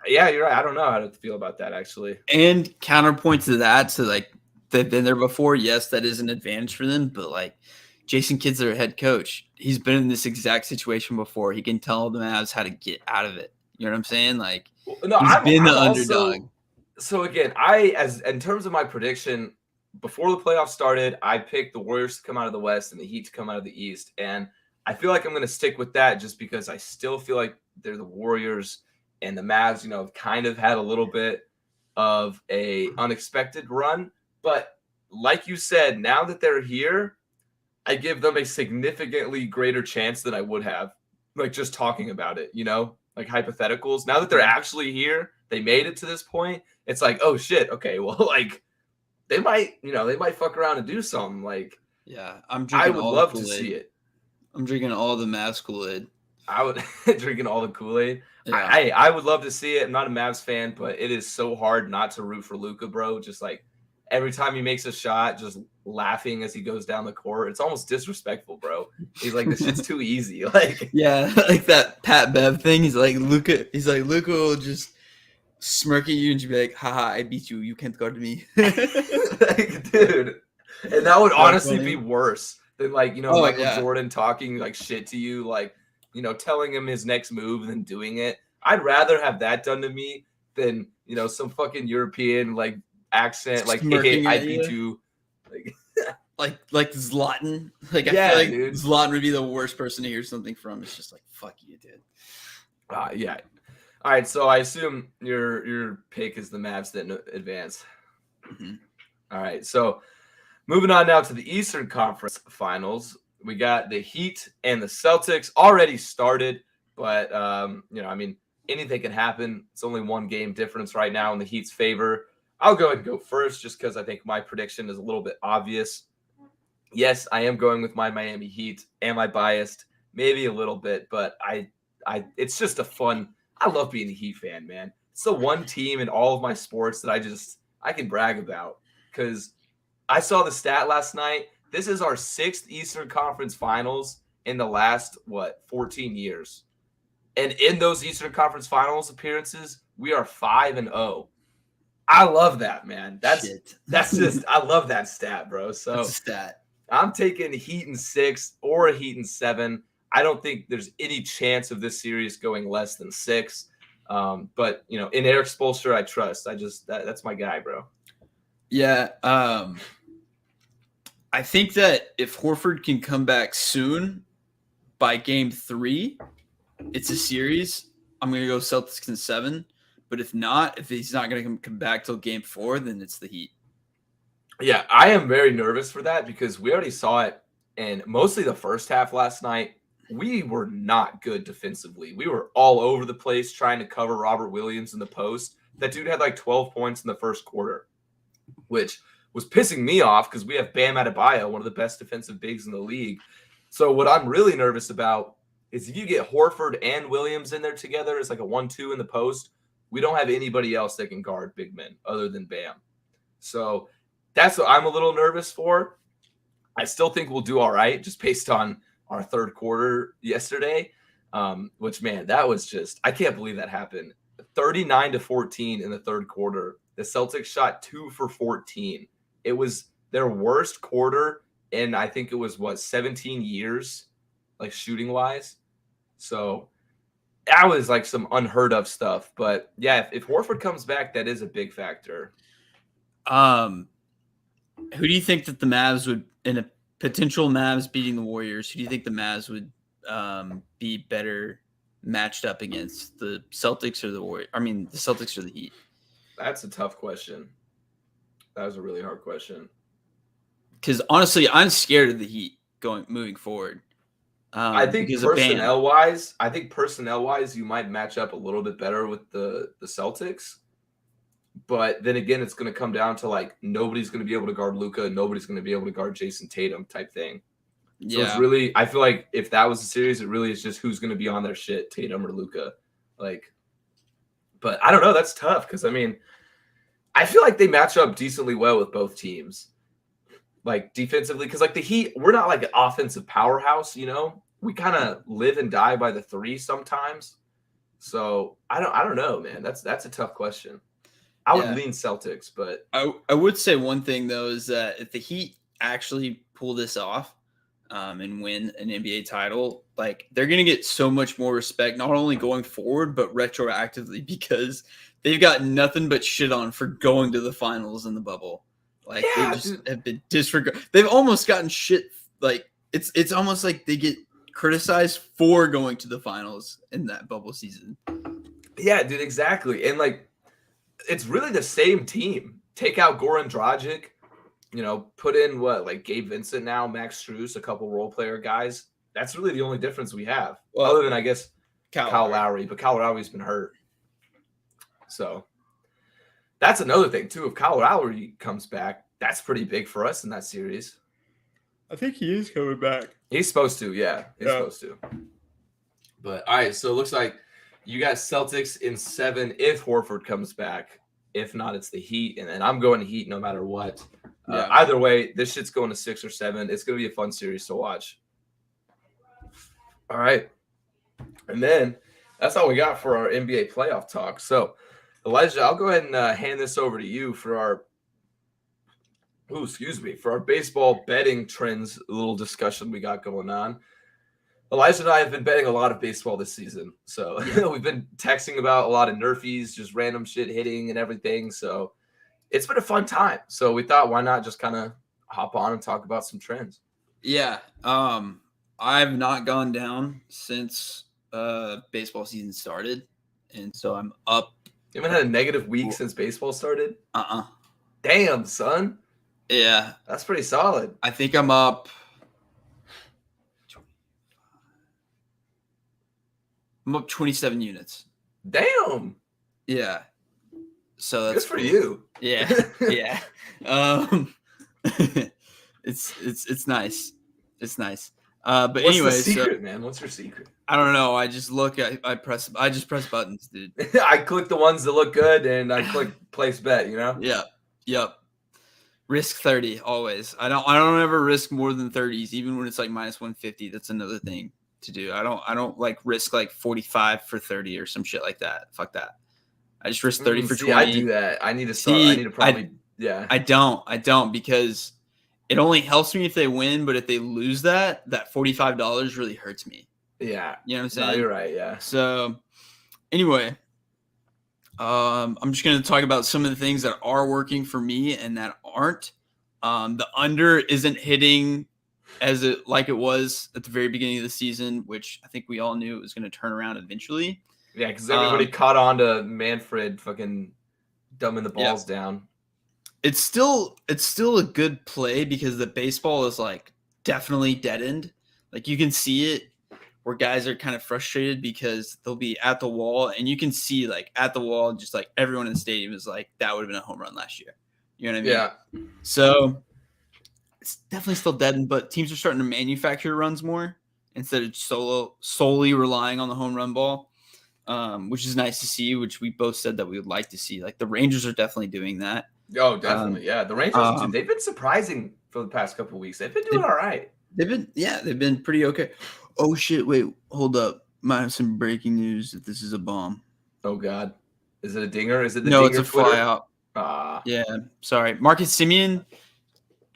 yeah, you're right. I don't know how to feel about that, actually. And counterpoint to that, so like they've been there before. Yes, that is an advantage for them, but like Jason Kidd's their head coach. He's been in this exact situation before. He can tell the Mavs how to get out of it. You know what I'm saying? Like he's been the underdog. So again, in terms of my prediction, before the playoffs started, I picked the Warriors to come out of the West and the Heat to come out of the East. And I feel like I'm going to stick with that just because I still feel like they're the Warriors. And the Mavs, kind of had a little bit of a unexpected run. But like you said, now that they're here, I give them a significantly greater chance than I would have, like just talking about it, like hypotheticals. Now that they're actually here, they made it to this point. It's like, oh shit, okay, well, like they might fuck around and do something. Like, yeah, I would love to see it. I'm drinking all the Mavs Kool-Aid. I would drinking all the Kool-Aid. Yeah. I would love to see it. I'm not a Mavs fan, but it is so hard not to root for Luka, bro. Just like every time he makes a shot, just laughing as he goes down the court. It's almost disrespectful, bro. He's like, this shit's too easy. Like, yeah, like that Pat Bev thing. He's like Luka will just smirk at you and just be like, haha, I beat you. You can't guard me. Like, dude. And that would honestly be worse than like, Michael Jordan talking like shit to you, like, telling him his next move than doing it. I'd rather have that done to me than, some fucking European like accent, like, hey, I beat you. Like Zlatan. Like, I feel like dude. Zlatan would be the worst person to hear something from. It's just like, fuck you, dude. Yeah. All right, so I assume your pick is the Mavs that advance. Mm-hmm. All right, so moving on now to the Eastern Conference Finals. We got the Heat and the Celtics already started, but, anything can happen. It's only one game difference right now in the Heat's favor. I'll go ahead and go first just because I think my prediction is a little bit obvious. Yes, I am going with my Miami Heat. Am I biased? Maybe a little bit, but it's just a fun – I love being a Heat fan, man. It's the one team in all of my sports that I can brag about because I saw the stat last night. This is our 6th Eastern Conference Finals in the last, 14 years. And in those Eastern Conference Finals appearances, we are 5-0. I love that, man. That's just I love that stat, bro. So that's a stat. I'm taking Heat in 6 or a Heat in 7. I don't think there's any chance of this series going less than 6. But in Eric Spoelstra, I trust. That's my guy, bro. Yeah. I think that if Horford can come back soon by game 3, it's a series. I'm going to go Celtics in 7. But if he's not going to come back till game 4, then it's the Heat. Yeah, I am very nervous for that because we already saw it And mostly the first half last night, we were not good defensively. We were all over the place trying to cover Robert Williams in the post. That dude had like 12 points in the first quarter, which was pissing me off because we have Bam Adebayo, one of the best defensive bigs in the league. So what I'm really nervous about is if you get Horford and Williams in there together, it's like a 1-2 in the post. We don't have anybody else that can guard big men other than Bam. So that's what I'm a little nervous for. I still think we'll do all right just based on our third quarter yesterday, which, man, that was just – I can't believe that happened. 39-14 in the third quarter. The Celtics shot 2 for 14. It was their worst quarter in, I think it was, 17 years, like shooting-wise. So that was like some unheard of stuff. But, yeah, if Horford comes back, that is a big factor. Who do you think that the Mavs would, in a potential Mavs beating the Warriors, who do you think the Mavs would be better matched up against, the Celtics or the Warriors? I mean, the Celtics or the Heat? That's a tough question. That was a really hard question. Because honestly, I'm scared of the Heat moving forward. I think personnel-wise, you might match up a little bit better with the Celtics. But then again, it's going to come down to like nobody's going to be able to guard Luka, nobody's going to be able to guard Jason Tatum type thing. So it's really, I feel like if that was a series, it really is just who's going to be on their shit, Tatum or Luka. Like, but I don't know. That's tough because I mean, I feel like they match up decently well with both teams, like defensively. Because like the Heat, we're not like an offensive powerhouse, you know. We kind of live and die by the three sometimes. So I don't know, man. That's a tough question. I would lean Celtics, but I would say one thing though is that if the Heat actually pull this off and win an NBA title, like they're gonna get so much more respect, not only going forward but retroactively, because they've got nothing but shit on for going to the finals in the bubble. Like they just have been disregarded. They've almost gotten shit. Like it's almost like they get criticized for going to the finals in that bubble season. Yeah, dude, exactly, and like. It's really the same team. Take out Goran Dragic, you know, put in like Gabe Vincent now, Max Strus, a couple role player guys. That's really the only difference we have, other than I guess Kyle Lowry. But Kyle Lowry's been hurt, so that's another thing too. If Kyle Lowry comes back, that's pretty big for us in that series. I think he is coming back. He's supposed to, yeah, he's supposed to. But all right, so it looks like. You got Celtics in 7 if Horford comes back. If not, it's the Heat. And then I'm going to Heat no matter what. Either way, this shit's going to 6 or 7. It's going to be a fun series to watch. All right. And then that's all we got for our NBA playoff talk. So, Elijah, I'll go ahead and hand this over to you for our baseball betting trends little discussion we got going on. Elijah and I have been betting a lot of baseball this season. So we've been texting about a lot of nerfies, just random shit hitting and everything. So it's been a fun time. So we thought, why not just kind of hop on and talk about some trends? Yeah. I've not gone down since baseball season started. And so I'm up. You haven't had a negative week since baseball started? Damn, son. Yeah. That's pretty solid. I think I'm up. I'm up 27 units. Damn. Yeah. So that's good for you. Yeah. Yeah. It's nice. It's nice. But what's anyway, the secret, man? What's your secret? I don't know. I just look. I just press buttons, dude. I click the ones that look good, and I click place bet. You know. Yeah. Yep. Risk 30 always. I don't ever risk more than 30s, even when it's like minus 150. That's another thing to do. I don't like risk like 45 for 30 or some shit like that. Fuck that. I just risk 30 for 20. I do that. I need to start. I need to probably. Yeah. I don't because it only helps me if they win, but if they lose that $45 really hurts me. Yeah. You know what I'm saying? No, you're right. Yeah. So anyway, I'm just going to talk about some of the things that are working for me and that aren't. The under isn't hitting like it was at the very beginning of the season, which I think we all knew it was going to turn around eventually. Yeah, because everybody caught on to Manfred fucking dumbing the balls down. It's still a good play because the baseball is like definitely deadened. Like you can see it where guys are kind of frustrated because they'll be at the wall, and you can see like at the wall, just like everyone in the stadium is like, that would have been a home run last year. You know what I mean? Yeah. So it's definitely still deadened, but teams are starting to manufacture runs more instead of solely relying on the home run ball, which is nice to see, which we both said that we would like to see. Like the Rangers are definitely doing that. Oh, definitely. Yeah. The Rangers, dude, they've been surprising for the past couple of weeks. They've been doing all right. They've been pretty okay. Oh shit! Wait, hold up. Might have some breaking news that this is a bomb. Oh God, is it a dinger? Is it the No, dinger? it's a fly out. Ah, Yeah, sorry. Marcus Semien,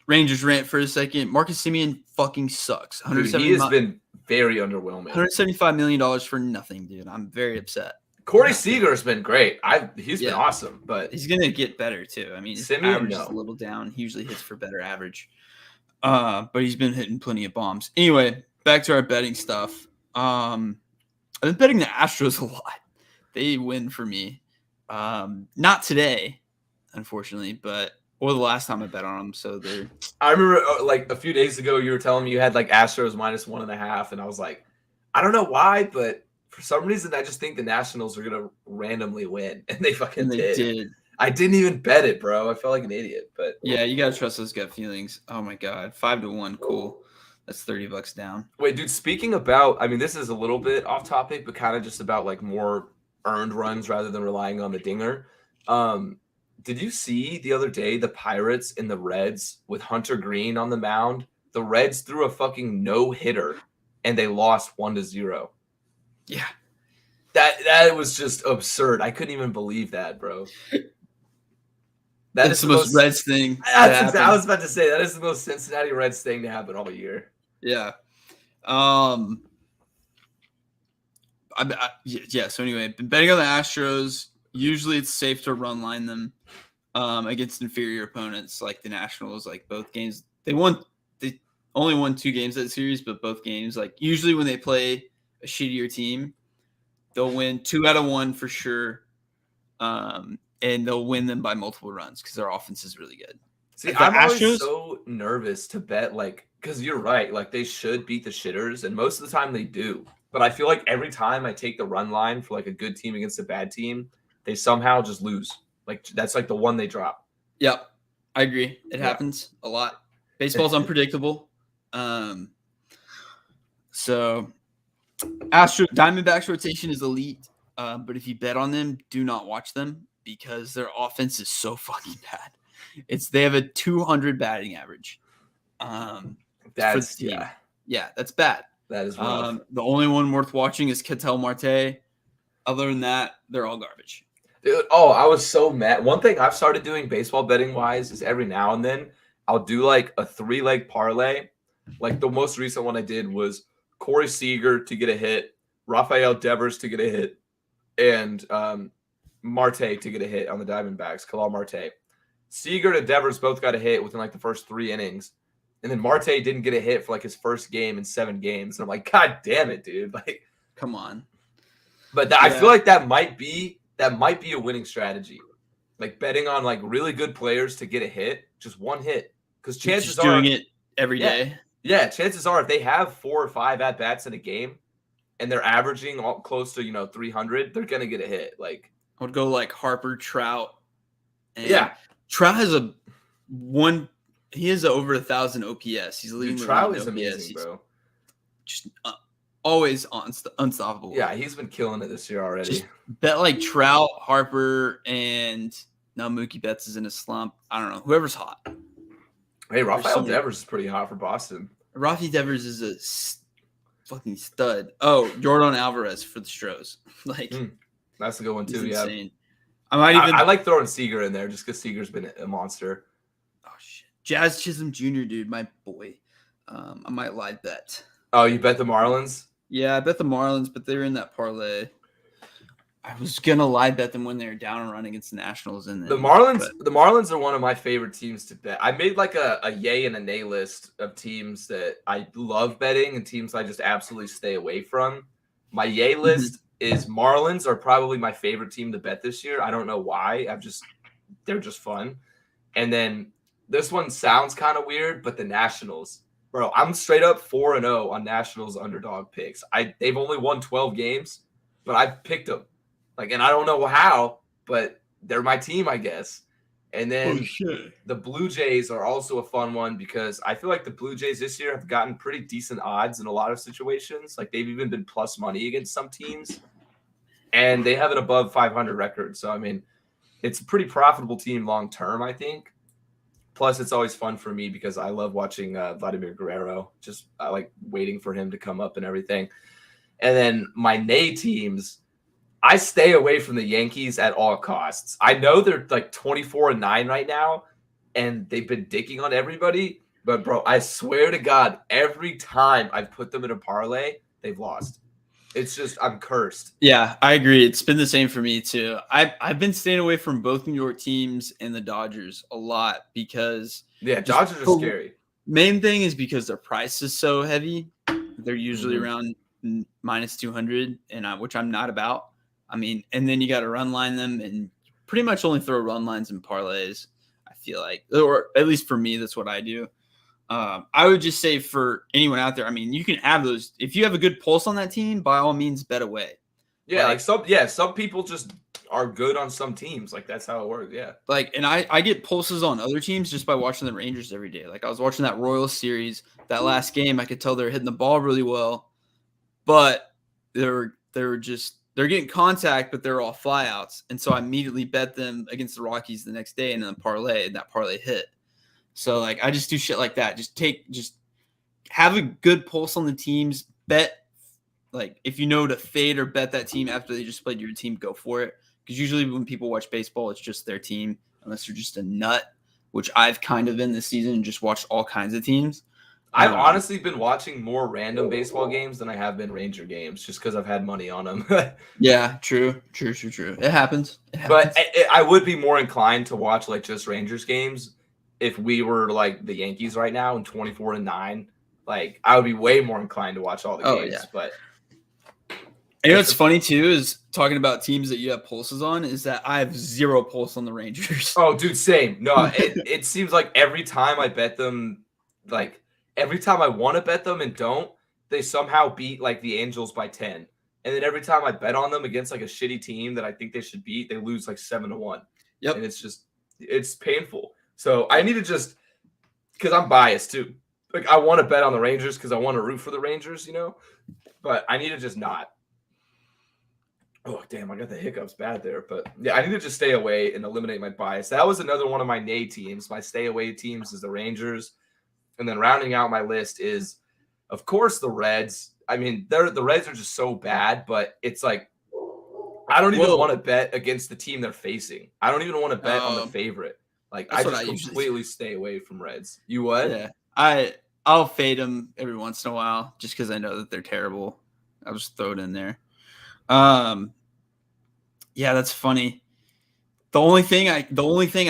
Rangers rant for a second. Marcus Semien fucking sucks. dude, he has been very underwhelming. $175 million for nothing, dude. I'm very upset. Corey Seager has been great. He's been awesome, but he's gonna get better too. I mean, his Semien, average is a little down. He usually hits for better average. But he's been hitting plenty of bombs. Anyway, back to our betting stuff. I've been betting the Astros a lot. They win for me. Not today, unfortunately, or the last time I bet on them. So they're. I remember like a few days ago, you were telling me you had like Astros -1.5, and I was like, I don't know why, but for some reason, I just think the Nationals are gonna randomly win, and they fucking did. I didn't even bet it, bro. I felt like an idiot, but yeah, you gotta trust those gut feelings. Oh my God, 5-1, cool. That's $30 down. Wait, dude. Speaking about, I mean, this is a little bit off topic, but kind of just about like more earned runs rather than relying on the dinger. Did you see the other day the Pirates and the Reds with Hunter Green on the mound? The Reds threw a fucking no-hitter, and they lost 1-0. Yeah, that was just absurd. I couldn't even believe that, bro. That's the most Reds thing. I was about to say that is the most Cincinnati Reds thing to happen all year. Yeah. So anyway, been betting on the Astros. Usually it's safe to run line them against inferior opponents like the Nationals. Like both games, they only won 2 games that series, but both games, like usually when they play a shittier team, they'll win 2 out of 1 for sure. And they'll win them by multiple runs because their offense is really good. See, I'm always so nervous to bet, like, because you're right. Like, they should beat the shitters, and most of the time they do. But I feel like every time I take the run line for, like, a good team against a bad team, they somehow just lose. Like, that's, like, the one they drop. Yep. I agree. It happens a lot. Baseball's unpredictable. So, Diamondbacks rotation is elite. But if you bet on them, do not watch them because their offense is so fucking bad. They have a 200 batting average. That's that's bad. That is rough. The only one worth watching is Ketel Marte. Other than that, they're all garbage. Dude, I was so mad. One thing I've started doing baseball betting wise is every now and then I'll do like a 3-leg parlay. Like the most recent one I did was Corey Seager to get a hit, Rafael Devers to get a hit, and Marte to get a hit on the Diamondbacks, Kalal Marte. Seager and Devers both got a hit within like the first 3 innings. And then Marte didn't get a hit for like his first game in 7 games. And I'm like, God damn it, dude. Like, come on. But I feel like that might be a winning strategy. Like betting on like really good players to get a hit, just one hit. Because chances are doing it every day. Yeah, chances are if they have 4 or 5 at-bats in a game and they're averaging close to, 300, they're going to get a hit. Like I would go like Harper, Trout. And Trout has he has over 1,000 OPS. He's leading. Trout is amazing, bro. Just always unstoppable. Yeah, he's been killing it this year already. Just bet like Trout, Harper, and now Mookie Betts is in a slump. I don't know. Whoever's hot. Hey, Rafael Devers is pretty hot for Boston. Rafi Devers is a fucking stud. Oh, Jordan Alvarez for the Stros. That's a good one too. Yeah. Insane. I like throwing Seager in there just because Seager's been a monster. Oh shit, Jazz Chisholm Jr., dude, my boy. I might lie bet. Oh, you bet the Marlins? Yeah, I bet the Marlins, but they're in that parlay. I was gonna lie bet them when they were down and run against the Nationals, and the Marlins are one of my favorite teams to bet. I made like a yay and a nay list of teams that I love betting and teams I just absolutely stay away from. My yay list is Marlins are probably my favorite team to bet this year. I don't know why. They're just fun. And then this one sounds kind of weird, but the Nationals. Bro, I'm straight up 4-0 on Nationals underdog picks. They've only won 12 games, but I've picked them. Like, and I don't know how, but they're my team, I guess. And then the Blue Jays are also a fun one because I feel like the Blue Jays this year have gotten pretty decent odds in a lot of situations. Like, they've even been plus money against some teams, and they have an above 500 record. So, I mean, it's a pretty profitable team long term, I think. Plus, it's always fun for me because I love watching Vladimir Guerrero. I like waiting for him to come up and everything. And then my nay teams, I stay away from the Yankees at all costs. I know they're like 24-9 right now, and they've been dicking on everybody. But, bro, I swear to God, every time I've put them in a parlay, they've lost. It's just, I'm cursed. Yeah, I agree. It's been the same for me too. I've been staying away from both New York teams and the Dodgers a lot because Dodgers are scary. Main thing is because their price is so heavy. They're usually around minus 200, and which I'm not about. I mean, and then you got to run line them, and pretty much only throw run lines and parlays. I feel like, or at least for me, that's what I do. I would just say for anyone out there, I mean, you can have those. If you have a good pulse on that team, by all means, bet away. Yeah, some people just are good on some teams. Like, that's how it works. Yeah. Like, and I get pulses on other teams just by watching the Rangers every day. Like, I was watching that Royals series, that last game. I could tell they're hitting the ball really well, but they're getting contact, but they're all flyouts. And so I immediately bet them against the Rockies the next day, and then parlay, and that parlay hit. So, like, I just do shit like that. Just have a good pulse on the teams. Bet, like, if you know to fade or bet that team after they just played your team, go for it. Because usually when people watch baseball, it's just their team, unless you're just a nut, which I've kind of been this season and just watched all kinds of teams. I've honestly been watching more random baseball games than I have been Ranger games just because I've had money on them. Yeah, true. It happens. But I would be more inclined to watch, like, just Rangers games if we were like the Yankees right now and 24-9. Like, I would be way more inclined to watch all the games. Yeah. But you know what's funny too is talking about teams that you have pulses on is that I have zero pulse on the Rangers. Oh, dude, same. No, it seems like every time I bet them, like every time I want to bet them and don't, they somehow beat like the Angels by 10. And then every time I bet on them against like a shitty team that I think they should beat, they lose like 7-1. Yep. And it's painful. So I need to just, because I'm biased too. Like, I want to bet on the Rangers because I want to root for the Rangers, you know? But I need to just not. Oh, damn, I got the hiccups bad there. But, yeah, I need to just stay away and eliminate my bias. That was another one of my nay teams. My stay away teams is the Rangers. And then rounding out my list is, of course, the Reds. I mean, the Reds are just so bad, but it's like, I don't even want to bet against the team they're facing. I don't even want to bet on the favorite. Like, I just completely stay away from Reds. You what? Yeah, I'll fade them every once in a while just because I know that they're terrible. I'll just throw it in there. Yeah, that's funny. The only thing I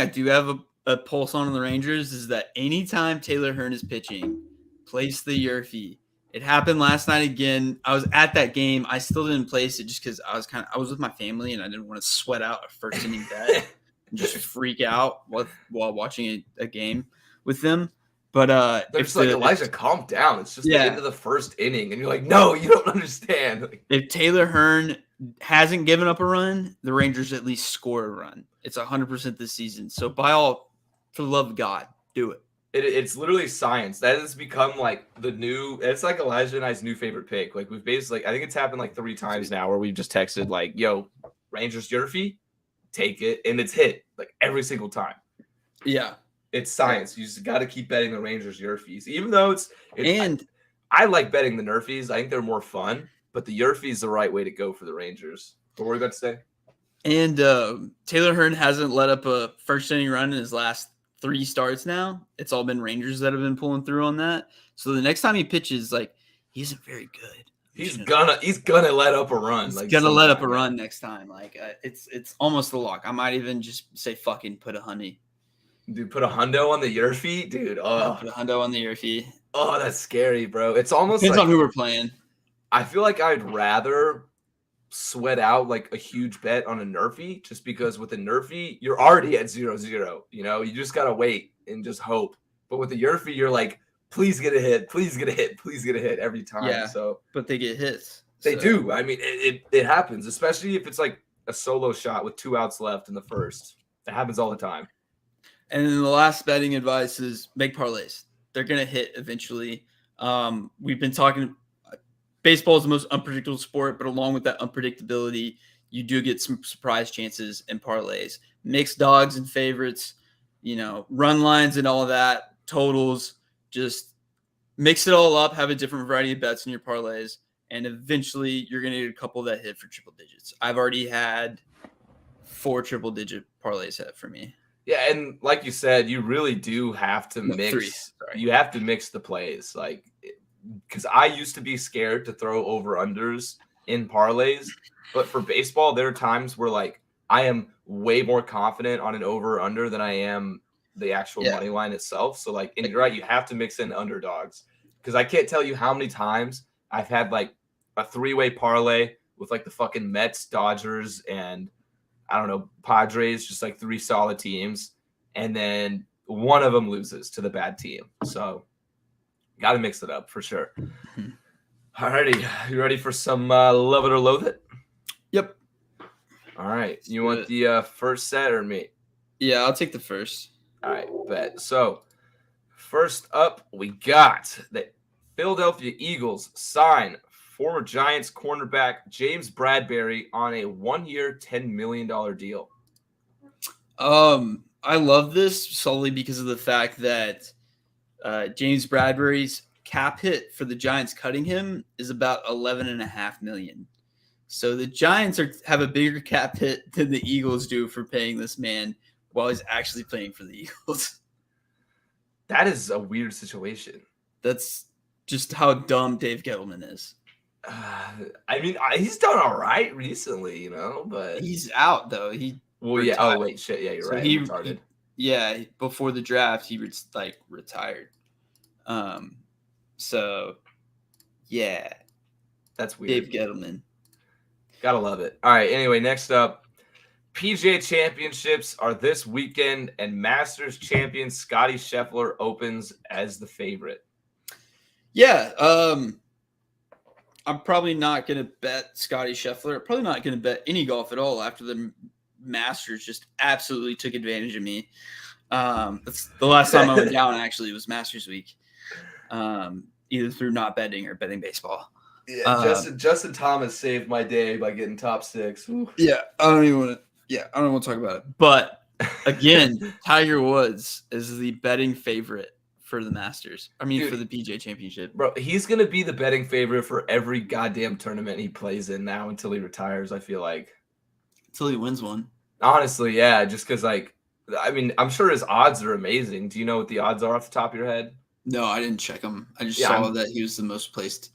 do have a pulse on the Rangers is that anytime Taylor Hearn is pitching, place the Yurfie. It happened last night again. I was at that game. I still didn't place it just because I was with my family and I didn't want to sweat out a first inning bet and just freak out while watching a game with them. But they're just like, Elijah, calm down. It's just the end of the first inning, and you're like, no, you don't understand. If Taylor Hearn hasn't given up a run, the Rangers at least score a run. It's 100% this season. So for the love of God, do it. It's literally science. That has become like it's like Elijah and I's new favorite pick. Like, we've basically, I think it's happened like 3 times now where we've just texted like, yo, Rangers Yurfie, take it. And it's hit like every single time. Yeah. It's science. You just got to keep betting the Rangers Yurfies, even though I like betting the Nerfies. I think they're more fun, but the Yurfie is the right way to go for the Rangers. What were you about to say? And Taylor Hearn hasn't let up a first inning run in his last 3 starts now. It's all been Rangers that have been pulling through on that. So the next time he pitches, like, he isn't very good. He's gonna let up a run. He's gonna let up a run next time. Like, it's almost a lock. I might even just say fucking put a honey. Dude, put a hundo on the Yurfie? Dude, put a hundo on the Yurfie. Oh, that's scary, bro. It's almost depends on who we're playing. I feel like I'd rather sweat out like a huge bet on a Nerfie, just because with a Nerfie, you're already at 0-0. You know, you just gotta wait and just hope. But with the Yurfie, you're like please get a hit, please get a hit, please get a hit every time. Yeah, So but they get hits. they do. I mean, it happens, especially if it's like a solo shot with 2 outs left in the first. It happens all the time. And then the last betting advice is make parlays. They're going to hit eventually. We've been talking baseball is the most unpredictable sport, but along with that unpredictability, you do get some surprise chances in parlays. Mixed dogs and favorites, run lines and all of that, totals, just mix it all up, have a different variety of bets in your parlays, and eventually you're going to get a couple that hit for triple digits. I've already had 4 triple-digit parlays hit for me. Yeah, and like you said, you really do have to mix. 3. You have to mix the plays, like, because I used to be scared to throw over-unders in parlays, but for baseball, there are times where, like, I am way more confident on an over-under than I am the actual money line itself. So, like, and you're right, you have to mix in underdogs, because I can't tell you how many times I've had, like, a 3-way parlay with, like, the fucking Mets, Dodgers, and I don't know, Padres, just like 3 solid teams. And then one of them loses to the bad team. So got to mix it up for sure. All righty. You ready for some love it or loathe it? Yep. All right. You want the first set or me? Yeah, I'll take the first. All right. Bet. So first up, we got the Philadelphia Eagles sign former Giants cornerback James Bradberry on a 1-year, $10 million deal. I love this solely because of the fact that James Bradberry's cap hit for the Giants cutting him is about $11.5 million. So the Giants have a bigger cap hit than the Eagles do for paying this man while he's actually playing for the Eagles. That is a weird situation. That's just how dumb Dave Gettleman is. I mean, he's done all right recently, but he's out though. Yeah. Oh wait, shit. Yeah, you're right. He before the draft, he retired. So yeah, that's weird. Dave Gettleman, gotta love it. All right. Anyway, next up, Pga Championships are this weekend, and Masters champion Scottie Scheffler opens as the favorite. Yeah. I'm probably not going to bet Scottie Scheffler. Probably not going to bet any golf at all after the Masters just absolutely took advantage of me. That's the last time I went down, actually, was Masters week, either through not betting or betting baseball. Yeah, Justin Thomas saved my day by getting top 6. Ooh. Yeah, I don't want to talk about it. But, again, Tiger Woods is the betting favorite for the Masters. I mean, for the PGA Championship. Bro, he's going to be the betting favorite for every goddamn tournament he plays in now until he retires, I feel like. Until he wins one. Honestly, yeah, just because, like, I mean, I'm sure his odds are amazing. Do you know what the odds are off the top of your head? No, I didn't check them. I just saw that he was the most placed.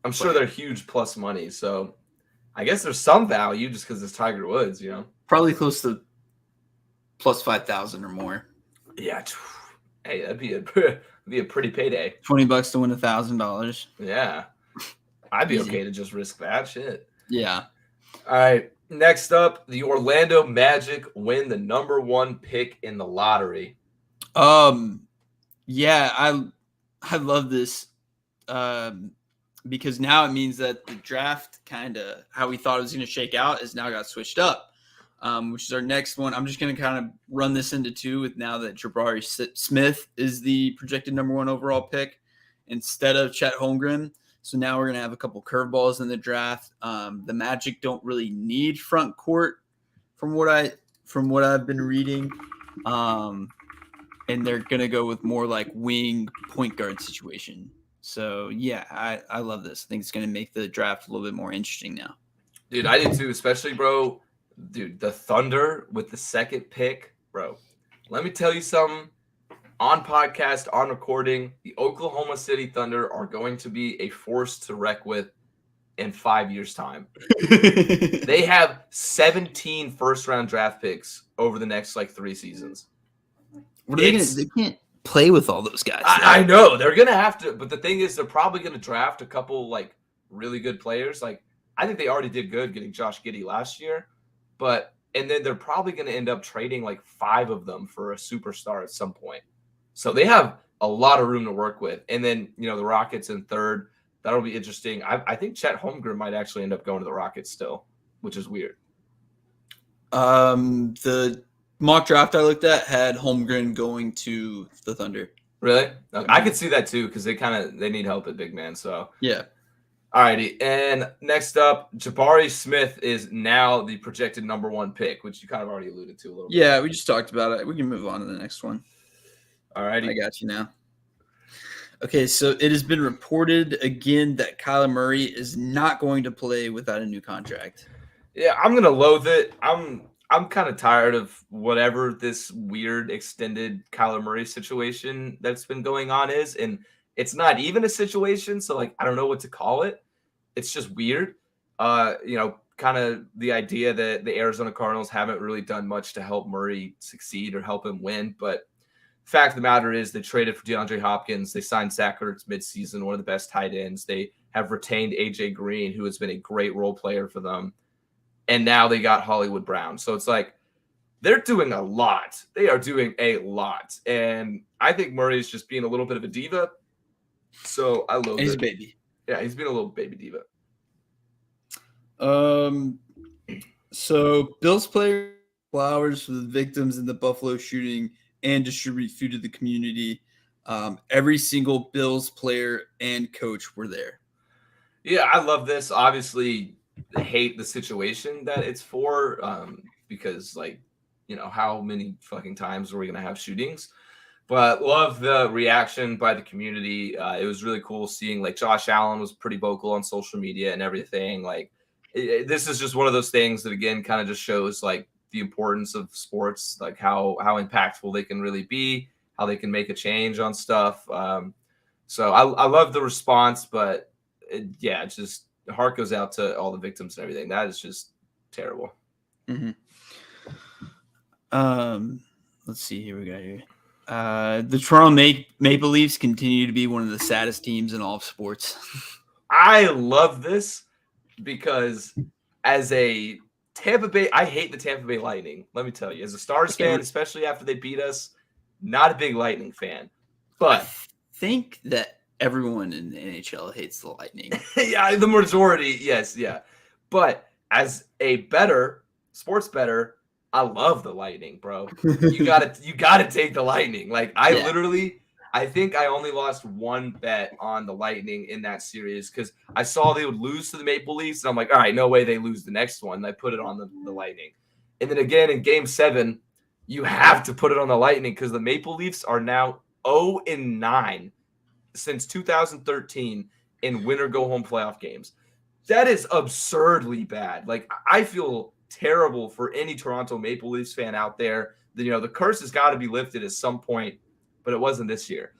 I'm sure they're huge plus money, so I guess there's some value just because it's Tiger Woods, Probably close to plus 5,000 or more. Yeah. Hey, that'd be a pretty payday. $20 to win $1,000. Yeah, I'd be okay to just risk that shit. Yeah. All right. Next up, the Orlando Magic win the number 1 pick in the lottery. Yeah, I love this because now it means that the draft kind of how we thought it was going to shake out is now got switched up. Which is our next one. I'm just going to kind of run this into 2 with now that Jabari Smith is the projected number 1 overall pick instead of Chet Holmgren. So now we're going to have a couple curveballs in the draft. The Magic don't really need front court from what I've been reading. And they're going to go with more like wing point guard situation. So yeah, I love this. I think it's going to make the draft a little bit more interesting now. Dude, I did too, especially, bro. Dude, the Thunder with the 2nd pick, bro. Let me tell you something. On podcast, on recording, the Oklahoma City Thunder are going to be a force to reckon with in 5 years' time. They have 17 first-round draft picks over the next, 3 seasons. What are they going to? They can't play with all those guys. I know. They're going to have to. But the thing is, they're probably going to draft a couple, really good players. I think they already did good getting Josh Giddey last year. And then they're probably going to end up trading 5 of them for a superstar at some point. So they have a lot of room to work with. And then, the Rockets in third. That'll be interesting. I think Chet Holmgren might actually end up going to the Rockets still, which is weird. The mock draft I looked at had Holmgren going to the Thunder. Really? I could see that too because they need help at big man. So yeah. Alrighty, and next up, Jabari Smith is now the projected number 1 pick, which you kind of already alluded to a little bit. Yeah, we just talked about it. We can move on to the next one. Alrighty. I got you now. Okay, so it has been reported again that Kyler Murray is not going to play without a new contract. Yeah, I'm gonna loathe it. I'm kind of tired of whatever this weird extended Kyler Murray situation that's been going on is, and it's not even a situation, so I don't know what to call it. It's just weird. Kind of the idea that the Arizona Cardinals haven't really done much to help Murray succeed or help him win, but fact of the matter is they traded for DeAndre Hopkins. They signed Zach Ertz midseason, one of the best tight ends. They have retained AJ Green, who has been a great role player for them. And now they got Hollywood Brown. So it's they're doing a lot. They are doing a lot. And I think Murray is just being a little bit of a diva. So I love it. He's a baby. Yeah, he's being a little baby diva. So Bills player flowers for the victims in the Buffalo shooting and distribute food to the community. Every single Bills player and coach were there. Yeah, I love this. Obviously, I hate the situation that it's for because, how many fucking times are we going to have shootings? But love the reaction by the community. It was really cool seeing, Josh Allen was pretty vocal on social media and everything. This is just one of those things that, again, kind of just shows, the importance of sports, how impactful they can really be, how they can make a change on stuff. So I love the response, but it's just the heart goes out to all the victims and everything. That is just terrible. Mm-hmm. Let's see here. We got here. The Toronto Maple Leafs continue to be one of the saddest teams in all of sports. I love this because as a Tampa Bay, I hate the Tampa Bay Lightning. Let me tell you, as a Stars fan, especially after they beat us, not a big Lightning fan. But I think that everyone in the NHL hates the Lightning. Yeah, the majority, yes, yeah. But as a sports bettor, I love the Lightning, bro. You gotta take the Lightning. I think I only lost one bet on the Lightning in that series because I saw they would lose to the Maple Leafs. And I'm like, all right, no way they lose the next one. And I put it on the Lightning. And then again in Game 7, you have to put it on the Lightning because the Maple Leafs are now 0-9 since 2013 in winner-go-home playoff games. That is absurdly bad. I feel terrible for any Toronto Maple Leafs fan out there. The curse has got to be lifted at some point, but it wasn't this year.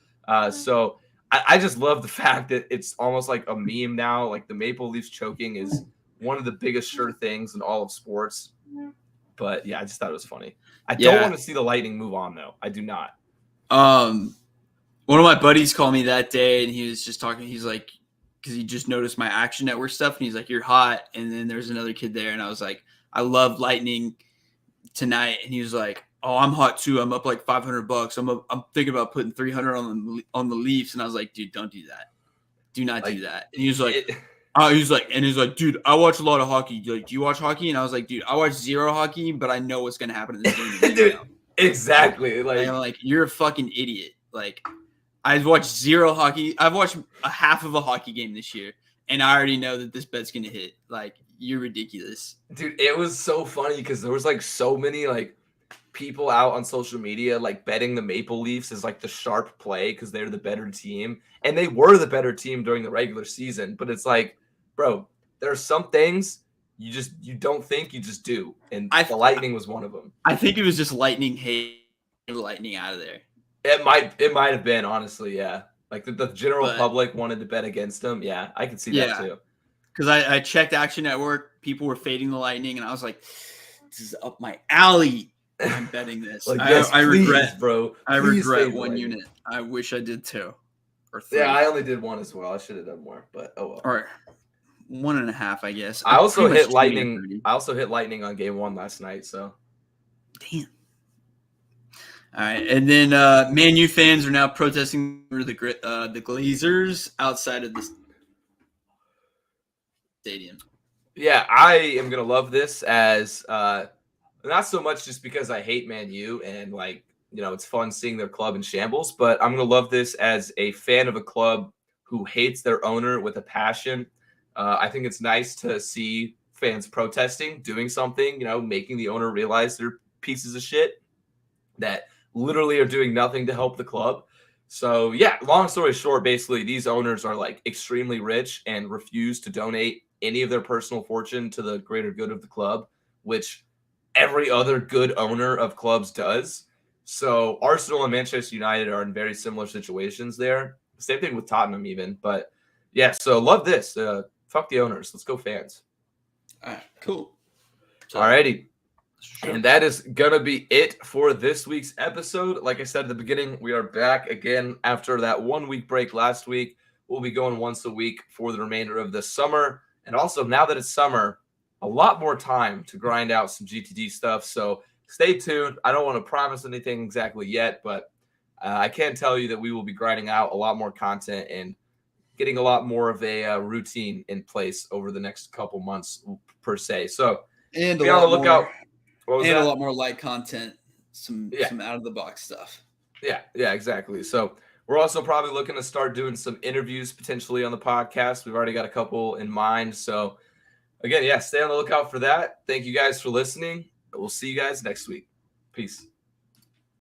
So I just love the fact that it's almost like a meme now. The Maple Leafs choking is one of the biggest sure things in all of sports. But yeah, I just thought it was funny. I don't want to see the Lightning move on, though. I do not. One of my buddies called me that day, and he was just talking. He's like, because he just noticed my Action Network stuff, and he's like, "You're hot." And then there's another kid there, and I was like, "I love Lightning tonight," and he was like, "Oh, I'm hot too. I'm up like $500. I'm thinking about putting 300 on the Leafs." And I was like, "Dude, don't do that. Do not do that." And he was like, "Dude, I watch a lot of hockey. Do you watch hockey?" And I was like, "Dude, I watch zero hockey, but I know what's gonna happen in this game." Dude, exactly. I'm like, "You're a fucking idiot." I've watched zero hockey. I've watched a half of a hockey game this year, and I already know that this bet's gonna hit. You're ridiculous, dude. It was so funny because there was so many people out on social media betting the Maple Leafs as the sharp play because they're the better team, and they were the better team during the regular season. But it's bro, there are some things you don't think, you just do, and the Lightning was one of them. I think it was just Lightning hate Lightning out of there. It might have been, honestly, yeah. The general public wanted to bet against them. Yeah, I could see that too. Because I checked Action Network, people were fading the Lightning, and I was like, "This is up my alley." I'm betting this. I regret, bro. I regret one unit. I wish I did 2 or 3. Yeah, I only did 1 as well. I should have done more, but oh well. All right, 1.5, I guess. I also hit Lightning. I also hit Lightning on Game 1 last night. So, damn. All right, and then Man U fans are now protesting for the Glazers outside of the stadium. Yeah, I am gonna love this as not so much just because I hate Man U and it's fun seeing their club in shambles, but I'm gonna love this as a fan of a club who hates their owner with a passion. I think it's nice to see fans protesting, doing something, making the owner realize they're pieces of shit that literally are doing nothing to help the club. So yeah, long story short, basically these owners are like extremely rich and refuse to donate any of their personal fortune to the greater good of the club, which every other good owner of clubs does. So Arsenal and Manchester United are in very similar situations there. Same thing with Tottenham even. But yeah, so love this. Fuck the owners. Let's go fans. All right, cool. So, Alrighty. sure. And that is going to be it for this week's episode. Like I said at the beginning, we are back again after that 1 week break last week. We'll be going once a week for the remainder of the summer. And also, now that it's summer, a lot more time to grind out some GTD stuff. So stay tuned. I don't want to promise anything exactly yet, but I can tell you that we will be grinding out a lot more content and getting a lot more of a routine in place over the next couple months per se. So And be on the lookout. A lot more light content, some out of the box stuff. Yeah, exactly. So we're also probably looking to start doing some interviews potentially on the podcast. We've already got a couple in mind. So again, stay on the lookout for that. Thank you guys for listening. We'll see you guys next week. Peace.